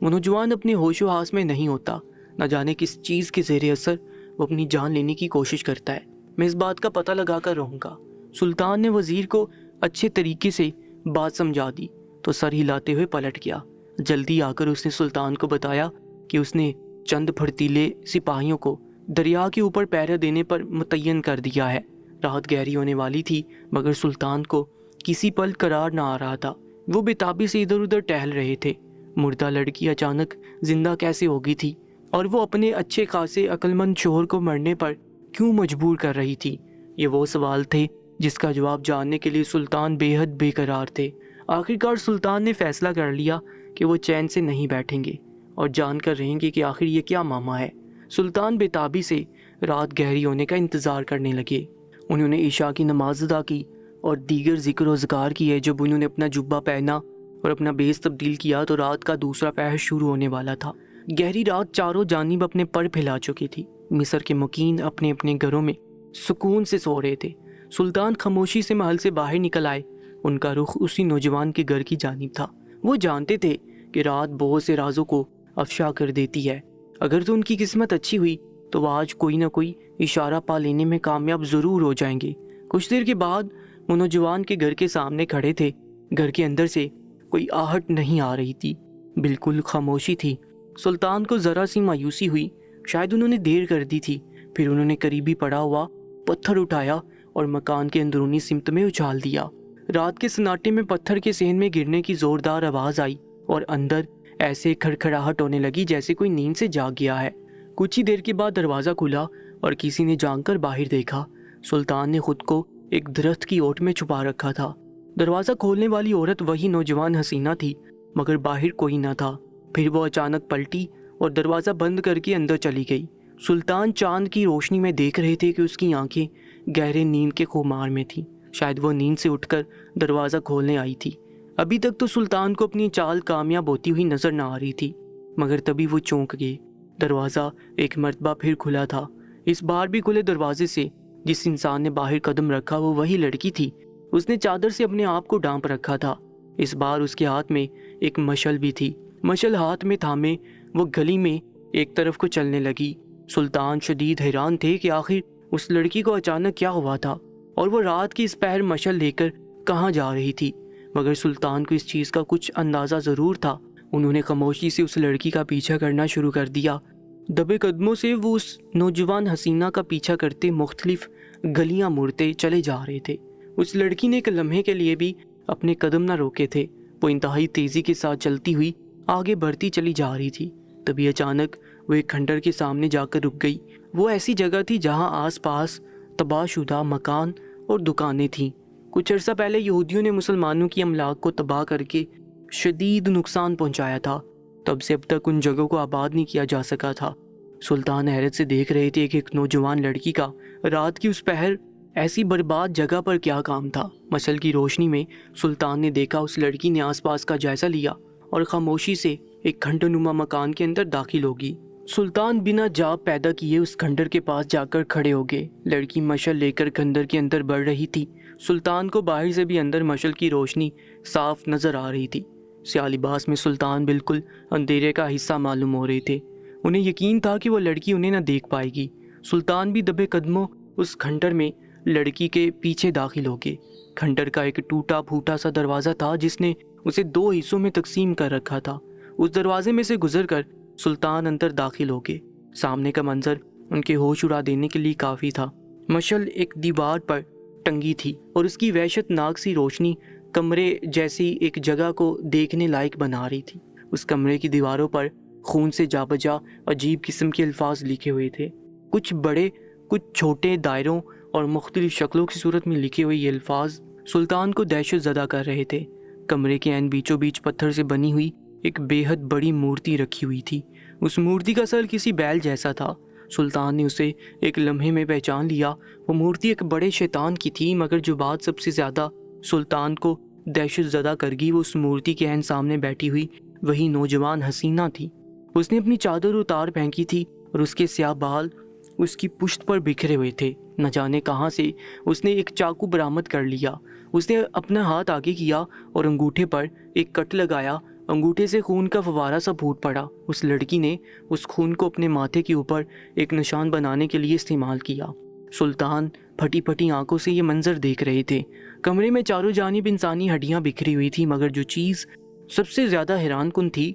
وہ نوجوان اپنے ہوش و حواس میں نہیں ہوتا، نہ جانے کس چیز کے زیر اثر وہ اپنی جان لینے کی کوشش کرتا ہے۔ میں اس بات کا پتہ لگا کر رہوں گا۔ سلطان نے وزیر کو اچھے طریقے سے بات سمجھا دی تو سر ہلاتے ہوئے پلٹ گیا۔ جلدی آ کر اس نے سلطان کو بتایا کہ اس نے چند پھرتیلے سپاہیوں کو دریا کے اوپر پہرا دینے پر متعین کر دیا ہے۔ رات گہری ہونے والی تھی مگر سلطان کو کسی پل قرار نہ آ رہا تھا۔ وہ بےتابی سے ادھر ادھر ٹہل رہے تھے۔ مردہ لڑکی اچانک زندہ کیسے ہو گئی تھی اور وہ اپنے اچھے خاصے عقل مند شوہر کو مرنے پر کیوں مجبور کر رہی تھی؟ یہ وہ سوال تھے جس کا جواب جاننے کے لیے سلطان بے حد بے قرار تھے۔ آخرکار سلطان نے فیصلہ کر لیا کہ وہ چین سے نہیں بیٹھیں گے اور جان کر رہیں گے کہ آخر یہ کیا معاملہ ہے۔ سلطان بےتابی سے رات گہری ہونے کا انتظار کرنے لگے۔ انہوں نے عشاء کی نماز ادا کی اور دیگر ذکر و اذکار کیے۔ جب انہوں نے اپنا جبہ پہنا اور اپنا بیس تبدیل کیا تو رات کا دوسرا پہر شروع ہونے والا تھا۔ گہری رات چاروں جانب اپنے پر پھیلا چکی تھی۔ مصر کے مکین اپنے اپنے گھروں میں سکون سے سو رہے تھے۔ سلطان خاموشی سے محل سے باہر نکل آئے۔ ان کا رخ اسی نوجوان کے گھر کی جانب تھا۔ وہ جانتے تھے کہ رات بہت سے رازوں کو افشا کر دیتی ہے۔ اگر تو ان کی قسمت اچھی ہوئی تو وہ آج کوئی نہ کوئی اشارہ پا لینے میں کامیاب ضرور ہو جائیں گے۔ کچھ دیر کے بعد وہ نوجوان کے گھر کے سامنے کھڑے تھے۔ گھر کے اندر سے کوئی آہٹ نہیں آ رہی تھی، بالکل خاموشی تھی۔ سلطان کو ذرا سی مایوسی ہوئی، شاید انہوں نے دیر کر دی تھی۔ پھر انہوں نے قریبی پڑا ہوا پتھر اٹھایا اور مکان کے اندرونی سمت میں اچھال دیا۔ رات کے سناٹے میں پتھر کے صحن میں گرنے کی زوردار آواز آئی اور اندر ایسے کھڑکھڑاہٹ ہونے لگی جیسے کوئی نیند سے جاگ گیا ہے۔ کچھ ہی دیر کے بعد دروازہ کھلا اور کسی نے جانگ کر باہر دیکھا۔ سلطان نے خود کو ایک درخت کی اوٹ میں چھپا رکھا تھا۔ دروازہ کھولنے والی عورت وہی نوجوان حسینہ تھی مگر باہر کوئی نہ تھا۔ پھر وہ اچانک پلٹی اور دروازہ بند کر کے اندر چلی گئی۔ سلطان چاند کی روشنی میں دیکھ رہے تھے کہ اس کی آنکھیں گہرے نیند کے خمار میں تھیں۔ شاید وہ نیند سے اٹھ کر دروازہ کھولنے آئی تھی۔ ابھی تک تو سلطان کو اپنی چال کامیاب ہوتی ہوئی نظر نہ آ رہی تھی مگر تبھی وہ چونک گئے۔ دروازہ ایک مرتبہ پھر کھلا تھا۔ اس بار بھی کھلے دروازے سے جس انسان نے باہر قدم رکھا وہ وہی لڑکی تھی۔ اس نے چادر سے اپنے آپ کو ڈھانپ رکھا تھا۔ اس بار اس کے ہاتھ میں ایک مشل بھی تھی۔ مشل ہاتھ میں تھامے وہ گلی میں ایک طرف کو چلنے لگی۔ سلطان شدید حیران تھے کہ آخر اس لڑکی کو اچانک کیا ہوا تھا اور وہ رات کی اس پہر مشل لے کر کہاں جا رہی تھی، مگر سلطان کو اس چیز کا کچھ اندازہ ضرور تھا۔ انہوں نے خاموشی سے اس لڑکی کا پیچھا کرنا شروع کر دیا۔ دبے قدموں سے وہ اس نوجوان حسینہ کا پیچھا کرتے مختلف گلیاں مڑتے چلے جا رہے تھے۔ اس لڑکی نے ایک لمحے کے لیے بھی اپنے قدم نہ روکے تھے۔ وہ انتہائی تیزی کے ساتھ چلتی ہوئی آگے بڑھتی چلی جا رہی تھی۔ تبھی اچانک وہ ایک کھنڈر کے سامنے جا کر رک گئی۔ وہ ایسی جگہ تھی جہاں آس پاس تباہ شدہ مکان اور دکانیں تھیں۔ کچھ عرصہ پہلے یہودیوں نے مسلمانوں کی املاک کو تباہ کر کے شدید نقصان پہنچایا تھا۔ تب سے اب تک ان جگہوں کو آباد نہیں کیا جا سکا تھا۔ سلطان حیرت سے دیکھ رہے تھے کہ ایک نوجوان لڑکی کا رات کی اس پہر ایسی برباد جگہ پر کیا کام تھا۔ مشل کی روشنی میں سلطان نے دیکھا اس لڑکی نے آس پاس کا جائزہ لیا اور خاموشی سے ایک کھنڈر نما مکان کے اندر داخل ہوگی۔ سلطان بنا جاب پیدا کیے اس کھنڈر کے پاس جا کر کھڑے ہو گئے۔ لڑکی مشل لے کر کھنڈر کے اندر بڑھ رہی تھی۔ سلطان کو باہر سے بھی اندر مشل کی روشنی صاف نظر آ رہی تھی۔ سیاہ لباس میں سلطان بالکل اندھیرے کا حصہ معلوم ہو رہے تھے۔ انہیں یقین تھا کہ وہ لڑکی انہیں نہ دیکھ پائے گی۔ سلطان بھی دبے قدموں اس کھنڈر میں لڑکی کے پیچھے داخل ہو گئے۔ کھنڈر کا ایک ٹوٹا پھوٹا سا دروازہ تھا جس نے اسے 2 حصوں میں تقسیم کر رکھا تھا۔ اس دروازے میں سے گزر کر سلطان اندر داخل ہو گئے۔ سامنے کا منظر ان کے ہوش اڑا دینے کے لیے کافی تھا۔ مشل ایک دیوار پر ٹنگی تھی اور اس کی وحشت ناک سی روشنی کمرے جیسی ایک جگہ کو دیکھنے لائق بنا رہی تھی۔ اس کمرے کی دیواروں پر خون سے جا بجا عجیب قسم کے الفاظ لکھے ہوئے تھے، کچھ بڑے کچھ چھوٹے دائروں اور مختلف شکلوں کی صورت میں لکھے ہوئے یہ الفاظ سلطان کو دہشت زدہ کر رہے تھے۔ کمرے کے عین بیچوں بیچ پتھر سے بنی ہوئی ایک بے حد بڑی مورتی رکھی ہوئی تھی۔ اس مورتی کا سر کسی بیل جیسا تھا۔ سلطان نے اسے ایک لمحے میں پہچان لیا۔ وہ مورتی ایک بڑے شیطان کی تھی، مگر جو بات سب سے زیادہ سلطان کو دہشت زدہ کر گئی وہ اس مورتی کے عین سامنے بیٹھی ہوئی وہی نوجوان حسینہ تھی۔ اس نے اپنی چادر اتار پھینکی تھی اور اس کے سیاہ بال اس کی پشت پر بکھرے ہوئے تھے۔ نہ جانے کہاں سے اس نے ایک چاقو برآمد کر لیا۔ اس نے اپنا ہاتھ آگے کیا اور انگوٹھے پر ایک کٹ لگایا۔ انگوٹھے سے خون کا فوارہ سا پھوٹ پڑا۔ اس لڑکی نے اس خون کو اپنے ماتھے کے اوپر ایک نشان بنانے کے لیے استعمال کیا۔ سلطان پھٹی پھٹی آنکھوں سے یہ منظر دیکھ رہے تھے۔ کمرے میں چاروں جانب انسانی ہڈیاں بکھری ہوئی تھی، مگر جو چیز سب سے زیادہ حیران کن تھی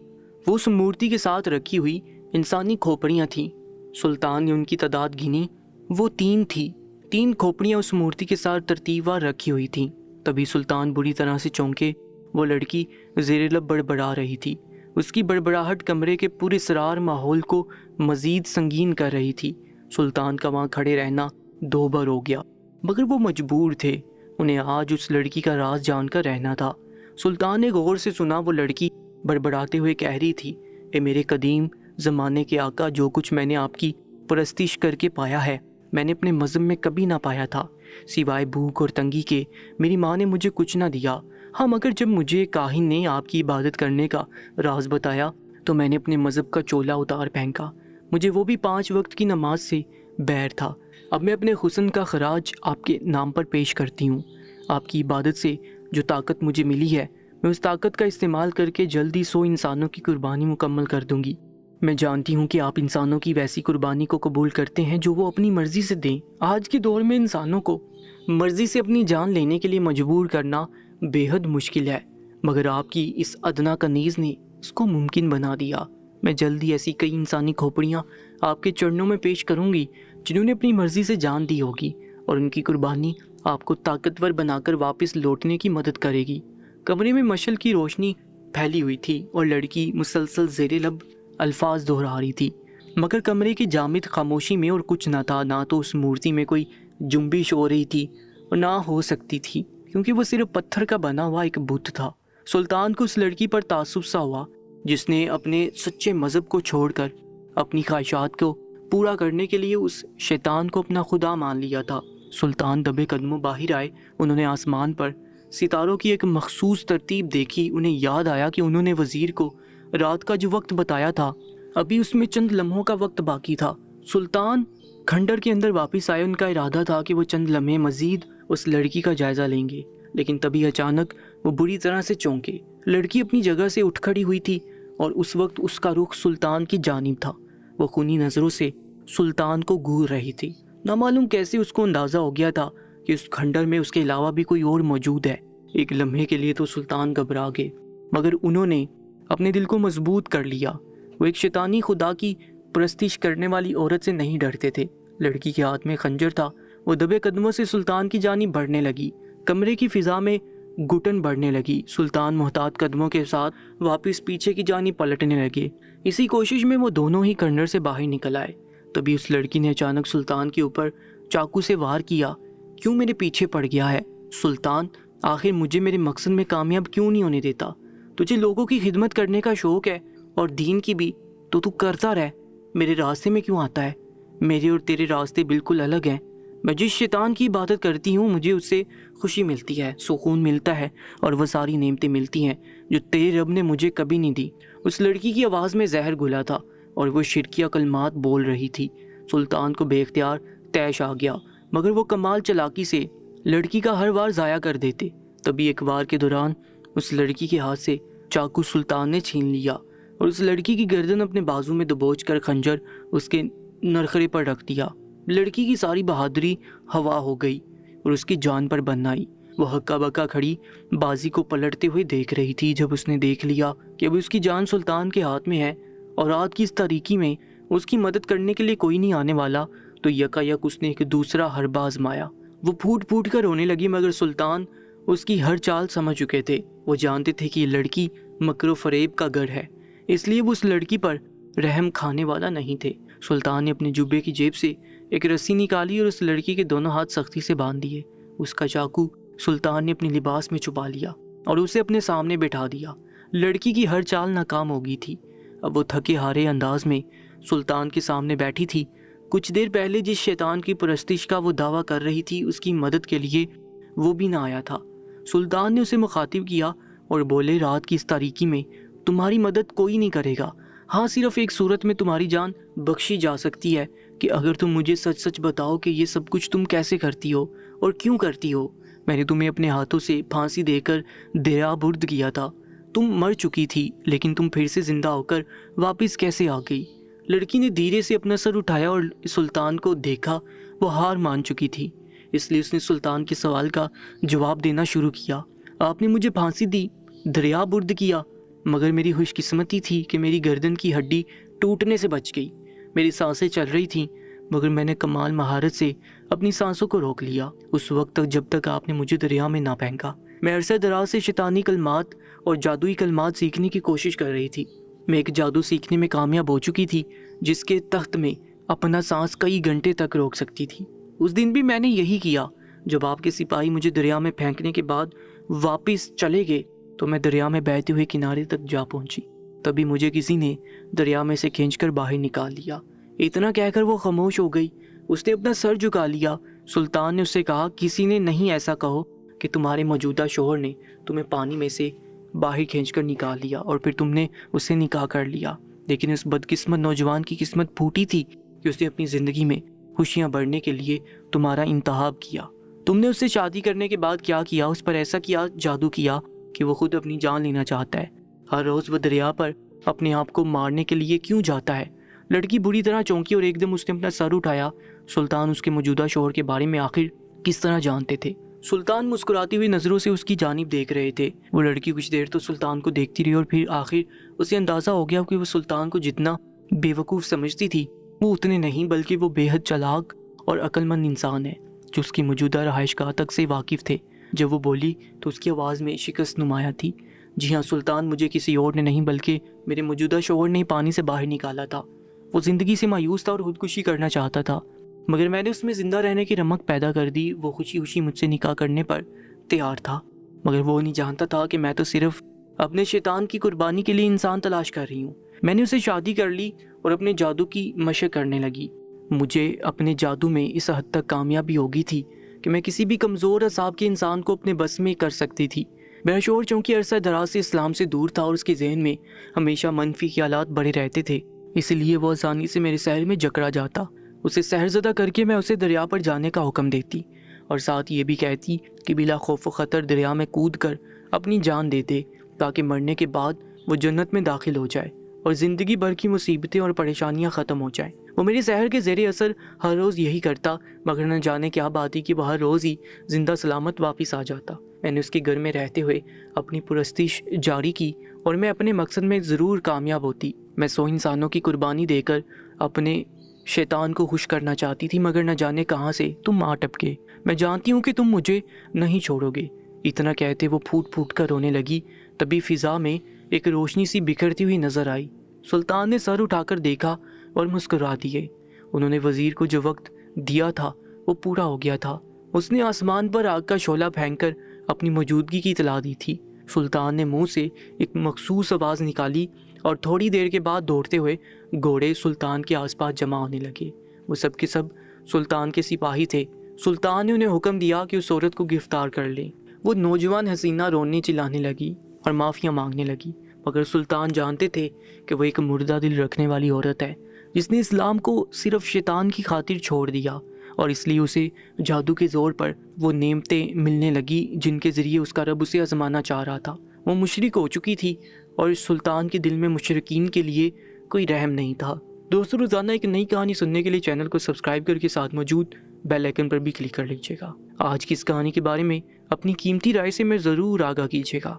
وہ اس مورتی کے ساتھ رکھی ہوئی انسانی کھوپڑیاں تھیں۔ سلطان نے ان کی تعداد گنی، وہ 3 تھی۔ 3 کھوپڑیاں اس مورتی کے ساتھ ترتیب وار رکھی ہوئی تھیں۔ تبھی سلطان بری طرح سے چونکے۔ وہ لڑکی زیر لب بڑبڑا رہی تھی۔ اس کی بڑبڑاہٹ کمرے کے پورے اسرار ماحول کو مزید سنگین کر رہی تھی۔ سلطان کا وہاں کھڑے رہنا دوبر ہو گیا، مگر وہ مجبور تھے۔ انہیں آج اس لڑکی کا راز جان کر رہنا تھا۔ سلطان نے غور سے سنا۔ وہ لڑکی بڑبڑاتے ہوئے کہہ رہی تھی، اے میرے قدیم زمانے کے آقا، جو کچھ میں نے آپ کی پرستش کر کے پایا ہے میں نے اپنے مذہب میں کبھی نہ پایا تھا، سوائے بھوک اور تنگی کے۔ میری ماں نے مجھے کچھ نہ دیا۔ ہاں، مگر جب مجھے کاہن نے آپ کی عبادت کرنے کا راز بتایا تو میں نے اپنے مذہب کا چولا اتار پھینکا۔ مجھے وہ بھی 5 وقت کی نماز سے بیر تھا۔ اب میں اپنے حسن کا خراج آپ کے نام پر پیش کرتی ہوں۔ آپ کی عبادت سے جو طاقت مجھے ملی ہے میں اس طاقت کا استعمال کر کے جلدی 100 انسانوں کی قربانی مکمل کر دوں گی۔ میں جانتی ہوں کہ آپ انسانوں کی ویسی قربانی کو قبول کرتے ہیں جو وہ اپنی مرضی سے دیں۔ آج کے دور میں انسانوں کو مرضی سے اپنی جان لینے کے لیے مجبور کرنا بے حد مشکل ہے، مگر آپ کی اس ادنا کنیز نے اس کو ممکن بنا دیا۔ میں جلدی ایسی کئی انسانی کھوپڑیاں آپ کے چرنوں میں پیش کروں گی جنہوں نے اپنی مرضی سے جان دی ہوگی، اور ان کی قربانی آپ کو طاقتور بنا کر واپس لوٹنے کی مدد کرے گی۔ کمرے میں مشعل کی روشنی پھیلی ہوئی تھی اور لڑکی مسلسل زیر لب الفاظ دہرا رہی تھی، مگر کمرے کی جامد خاموشی میں اور کچھ نہ تھا۔ نہ تو اس مورتی میں کوئی جنبش ہو رہی تھی اور نہ ہو سکتی تھی، کیونکہ وہ صرف پتھر کا بنا ہوا ایک بت تھا۔ سلطان کو اس لڑکی پر تعصب سا ہوا جس نے اپنے سچے مذہب کو چھوڑ کر اپنی خواہشات کو پورا کرنے کے لیے اس شیطان کو اپنا خدا مان لیا تھا۔ سلطان دبے قدموں باہر آئے۔ انہوں نے آسمان پر ستاروں کی ایک مخصوص ترتیب دیکھی۔ انہیں یاد آیا کہ انہوں نے وزیر کو رات کا جو وقت بتایا تھا ابھی اس میں چند لمحوں کا وقت باقی تھا۔ سلطان کھنڈر کے اندر واپس آئے۔ ان کا ارادہ تھا کہ وہ چند لمحے مزید اس لڑکی کا جائزہ لیں گے، لیکن تبھی اچانک وہ بری طرح سے چونکے۔ لڑکی اپنی جگہ سے اٹھ کھڑی ہوئی تھی اور اس وقت اس کا رخ سلطان کی جانب تھا۔ وہ خونی نظروں سے سلطان کو گھور رہی تھی۔ نامعلوم کیسے اس کو اندازہ ہو گیا تھا کہ اس کھنڈر میں اس کے علاوہ بھی کوئی اور موجود ہے۔ ایک لمحے کے لیے تو سلطان گھبرا گئے، مگر انہوں نے اپنے دل کو مضبوط کر لیا۔ وہ ایک شیطانی خدا کی پرستش کرنے والی عورت سے نہیں ڈرتے تھے۔ لڑکی کے ہاتھ میں خنجر تھا۔ وہ دبے قدموں سے سلطان کی جانب بڑھنے لگی۔ کمرے کی فضا میں گھٹن بڑھنے لگی۔ سلطان محتاط قدموں کے ساتھ واپس پیچھے کی جانب پلٹنے لگے۔ اسی کوشش میں وہ دونوں ہی کھنڈر سے باہر نکل آئے۔ تبھی اس لڑکی نے اچانک سلطان کے اوپر چاقو سے وار کیا۔ کیوں میرے پیچھے پڑ گیا ہے سلطان؟ آخر مجھے میرے مقصد میں کامیاب کیوں نہیں ہونے دیتا؟ تجھے لوگوں کی خدمت کرنے کا شوق ہے اور دین کی بھی، تو کرتا رہ۔ میرے راستے میں کیوں آتا ہے؟ میرے اور تیرے راستے بالکل الگ ہیں۔ میں جس شیطان کی عبادت کرتی ہوں مجھے اس سے خوشی ملتی ہے، سکون ملتا ہے اور وہ ساری نعمتیں ملتی ہیں جو تیرے رب نے مجھے کبھی نہیں دی۔ اس لڑکی کی آواز میں زہر گھلا تھا اور وہ شرکیہ کلمات بول رہی تھی۔ سلطان کو بے اختیار طیش آ گیا، مگر وہ کمال چلاکی سے لڑکی کا ہر وار ضائع کر دیتے۔ تبھی ایک وار کے دوران اس لڑکی کے ہاتھ سے چاقو سلطان نے چھین لیا اور اس لڑکی کی گردن اپنے بازو میں دبوچ کر خنجر اس کے نرخرے پر رکھ دیا۔ لڑکی کی ساری بہادری ہوا ہو گئی اور اس کی جان پر بن آئی۔ وہ ہکا بکا کھڑی بازی کو پلٹتے ہوئے دیکھ رہی تھی۔ جب اس نے دیکھ لیا کہ اب اس کی جان سلطان کے ہاتھ میں ہے اور رات کی اس تاریکی میں اس کی مدد کرنے کے لیے کوئی نہیں آنے والا، تو یکا یک اس نے ایک دوسرا حربہ آزمایا۔ وہ پھوٹ پھوٹ کر رونے لگی، مگر سلطان اس کی ہر چال سمجھ چکے تھے۔ وہ جانتے تھے کہ یہ لڑکی مکر و فریب کا گڑھ ہے، اس لیے وہ اس لڑکی پر رحم کھانے والا نہیں تھے۔ سلطان نے اپنے جبے کی جیب سے ایک رسی نکالی اور اس لڑکی کے دونوں ہاتھ سختی سے باندھ دیے۔ اس کا چاقو سلطان نے اپنے لباس میں چھپا لیا اور اسے اپنے سامنے بٹھا دیا۔ لڑکی کی ہر چال ناکام ہو گئی تھی۔ اب وہ تھکے ہارے انداز میں سلطان کے سامنے بیٹھی تھی۔ کچھ دیر پہلے جس شیطان کی پرستش کا وہ دعویٰ کر رہی تھی، اس کی مدد کے لیے وہ بھی نہ آیا تھا۔ سلطان نے اسے مخاطب کیا اور بولے، رات کی اس تاریکی میں تمہاری مدد کوئی نہیں کرے گا۔ ہاں، صرف ایک صورت میں تمہاری جان بخشی جا سکتی ہے کہ اگر تم مجھے سچ سچ بتاؤ کہ یہ سب کچھ تم کیسے کرتی ہو اور کیوں کرتی ہو۔ میں نے تمہیں اپنے ہاتھوں سے پھانسی دے کر دریا برد کیا تھا۔ تم مر چکی تھی، لیکن تم پھر سے زندہ ہو کر واپس کیسے آ گئی؟ لڑکی نے دھیرے سے اپنا سر اٹھایا اور سلطان کو دیکھا۔ وہ ہار مان چکی تھی، اس لیے اس نے سلطان کے سوال کا جواب دینا شروع کیا۔ آپ نے مجھے پھانسی دی، دریا برد کیا، مگر میری خوش قسمتی تھی کہ میری گردن کی ہڈی ٹوٹنے سے بچ گئی۔ میری سانسیں چل رہی تھیں، مگر میں نے کمال مہارت سے اپنی سانسوں کو روک لیا اس وقت تک جب تک آپ نے مجھے دریا میں نہ پھینکا۔ میں عرصہ دراز سے شیطانی کلمات اور جادوئی کلمات سیکھنے کی کوشش کر رہی تھی۔ میں ایک جادو سیکھنے میں کامیاب ہو چکی تھی جس کے تحت میں اپنا سانس کئی گھنٹے تک روک سکتی تھی۔ اس دن بھی میں نے یہی کیا۔ جب آپ کے سپاہی مجھے دریا میں پھینکنے کے بعد واپس چلے گئے تو میں دریا میں بہتے ہوئے کنارے تک جا پہنچی۔ تبھی مجھے کسی نے دریا میں سے کھینچ کر باہر نکال لیا۔ اتنا کہہ کر وہ خاموش ہو گئی۔ اس نے اپنا سر جھکا لیا۔ سلطان نے اس سے کہا، کسی نے نہیں ایسا کہو کہ تمہارے موجودہ شوہر نے تمہیں پانی میں سے باہر کھینچ کر نکال لیا اور پھر تم نے اس سے نکاح کر لیا، لیکن اس بدقسمت نوجوان کی قسمت پھوٹی تھی کہ اس نے اپنی زندگی میں خوشیاں بڑھنے کے لیے تمہارا انتخاب کیا۔ تم نے اس سے شادی کرنے کے بعد کیا کیا؟ اس پر ایسا کیا جادو کیا کہ وہ خود اپنی جان لینا چاہتا ہے۔ ہر روز وہ دریا پر اپنے آپ کو مارنے کے لیے کیوں جاتا ہے؟ لڑکی بری طرح چونکی اور ایک دم اس نے اپنا سر اٹھایا۔ سلطان اس کے موجودہ شوہر کے بارے میں آخر کس طرح جانتے تھے؟ سلطان مسکراتی ہوئی نظروں سے اس کی جانب دیکھ رہے تھے۔ وہ لڑکی کچھ دیر تو سلطان کو دیکھتی رہی اور پھر آخر اسے اندازہ ہو گیا کہ وہ سلطان کو جتنا بے وقوف سمجھتی تھی وہ اتنے نہیں، بلکہ وہ بے حد چالاک اور عقل مند انسان ہے جو اس کی موجودہ رہائش گاہ تک سے واقف تھے۔ جب وہ بولی تو اس کی آواز میں شکست نمایاں تھی۔ جی ہاں سلطان، مجھے کسی اور نے نہیں بلکہ میرے موجودہ شوہر نے پانی سے باہر نکالا تھا۔ وہ زندگی سے مایوس تھا اور خودکشی کرنا چاہتا تھا، مگر میں نے اس میں زندہ رہنے کی رمق پیدا کر دی۔ وہ خوشی خوشی مجھ سے نکاح کرنے پر تیار تھا، مگر وہ نہیں جانتا تھا کہ میں تو صرف اپنے شیطان کی قربانی کے لیے انسان تلاش کر رہی ہوں۔ میں نے اسے شادی کر لی اور اپنے جادو کی مشق کرنے لگی۔ مجھے اپنے جادو میں اس حد تک کامیابی ہو گئی تھی کہ میں کسی بھی کمزور اعصاب کے انسان کو اپنے بس میں کر سکتی تھی۔ میرا شوہر چونکہ عرصہ دراز سے اسلام سے دور تھا اور اس کے ذہن میں ہمیشہ منفی خیالات بڑے رہتے تھے، اس لیے وہ آسانی سے میرے سحر میں جکڑا جاتا۔ اسے سحر زدہ کر کے میں اسے دریا پر جانے کا حکم دیتی اور ساتھ یہ بھی کہتی کہ بلا خوف و خطر دریا میں کود کر اپنی جان دے دے تاکہ مرنے کے بعد وہ جنت میں داخل ہو جائے اور زندگی بھر کی مصیبتیں اور پریشانیاں ختم ہو جائیں۔ وہ میرے سحر کے زیر اثر ہر روز یہی کرتا، مگر نہ جانے کیا بات ہی کہ وہ ہر روز ہی زندہ سلامت واپس آ جاتا۔ میں نے اس کے گھر میں رہتے ہوئے اپنی پرستش جاری کی اور میں اپنے مقصد میں ضرور کامیاب ہوتی۔ میں 100 انسانوں کی قربانی دے کر اپنے شیطان کو خوش کرنا چاہتی تھی، مگر نہ جانے کہاں سے تم آ ٹپکے۔ میں جانتی ہوں کہ تم مجھے نہیں چھوڑو گے۔ اتنا کہتے وہ پھوٹ پھوٹ کر رونے لگی۔ تبھی فضا میں ایک روشنی سی بکھرتی ہوئی نظر آئی۔ سلطان نے سر اٹھا کر دیکھا اور مسکرا دیے۔ انہوں نے وزیر کو جو وقت دیا تھا وہ پورا ہو گیا تھا۔ اس نے آسمان پر آگ کا شعلہ پھینک کر اپنی موجودگی کی اطلاع دی تھی۔ سلطان نے منہ سے ایک مخصوص آواز نکالی اور تھوڑی دیر کے بعد دوڑتے ہوئے گھوڑے سلطان کے آس پاس جمع ہونے لگے۔ وہ سب کے سب سلطان کے سپاہی تھے۔ سلطان نے انہیں حکم دیا کہ اس عورت کو گرفتار کر لیں۔ وہ نوجوان حسینہ رونے چلانے لگی اور معافیاں مانگنے لگی، مگر سلطان جانتے تھے کہ وہ ایک مردہ دل رکھنے والی عورت ہے جس نے اسلام کو صرف شیطان کی خاطر چھوڑ دیا، اور اس لیے اسے جادو کے زور پر وہ نعمتیں ملنے لگی جن کے ذریعے اس کا رب اسے آزمانا چاہ رہا تھا۔ وہ مشرک ہو چکی تھی اور اس سلطان کے دل میں مشرکین کے لیے کوئی رحم نہیں تھا۔ دوستوں، روزانہ ایک نئی کہانی سننے کے لیے چینل کو سبسکرائب کر کے ساتھ موجود بیل آئیکن پر بھی کلک کر لیجیے گا۔ آج کی اس کہانی کے بارے میں اپنی قیمتی رائے سے میں ضرور آگاہ کیجیے گا۔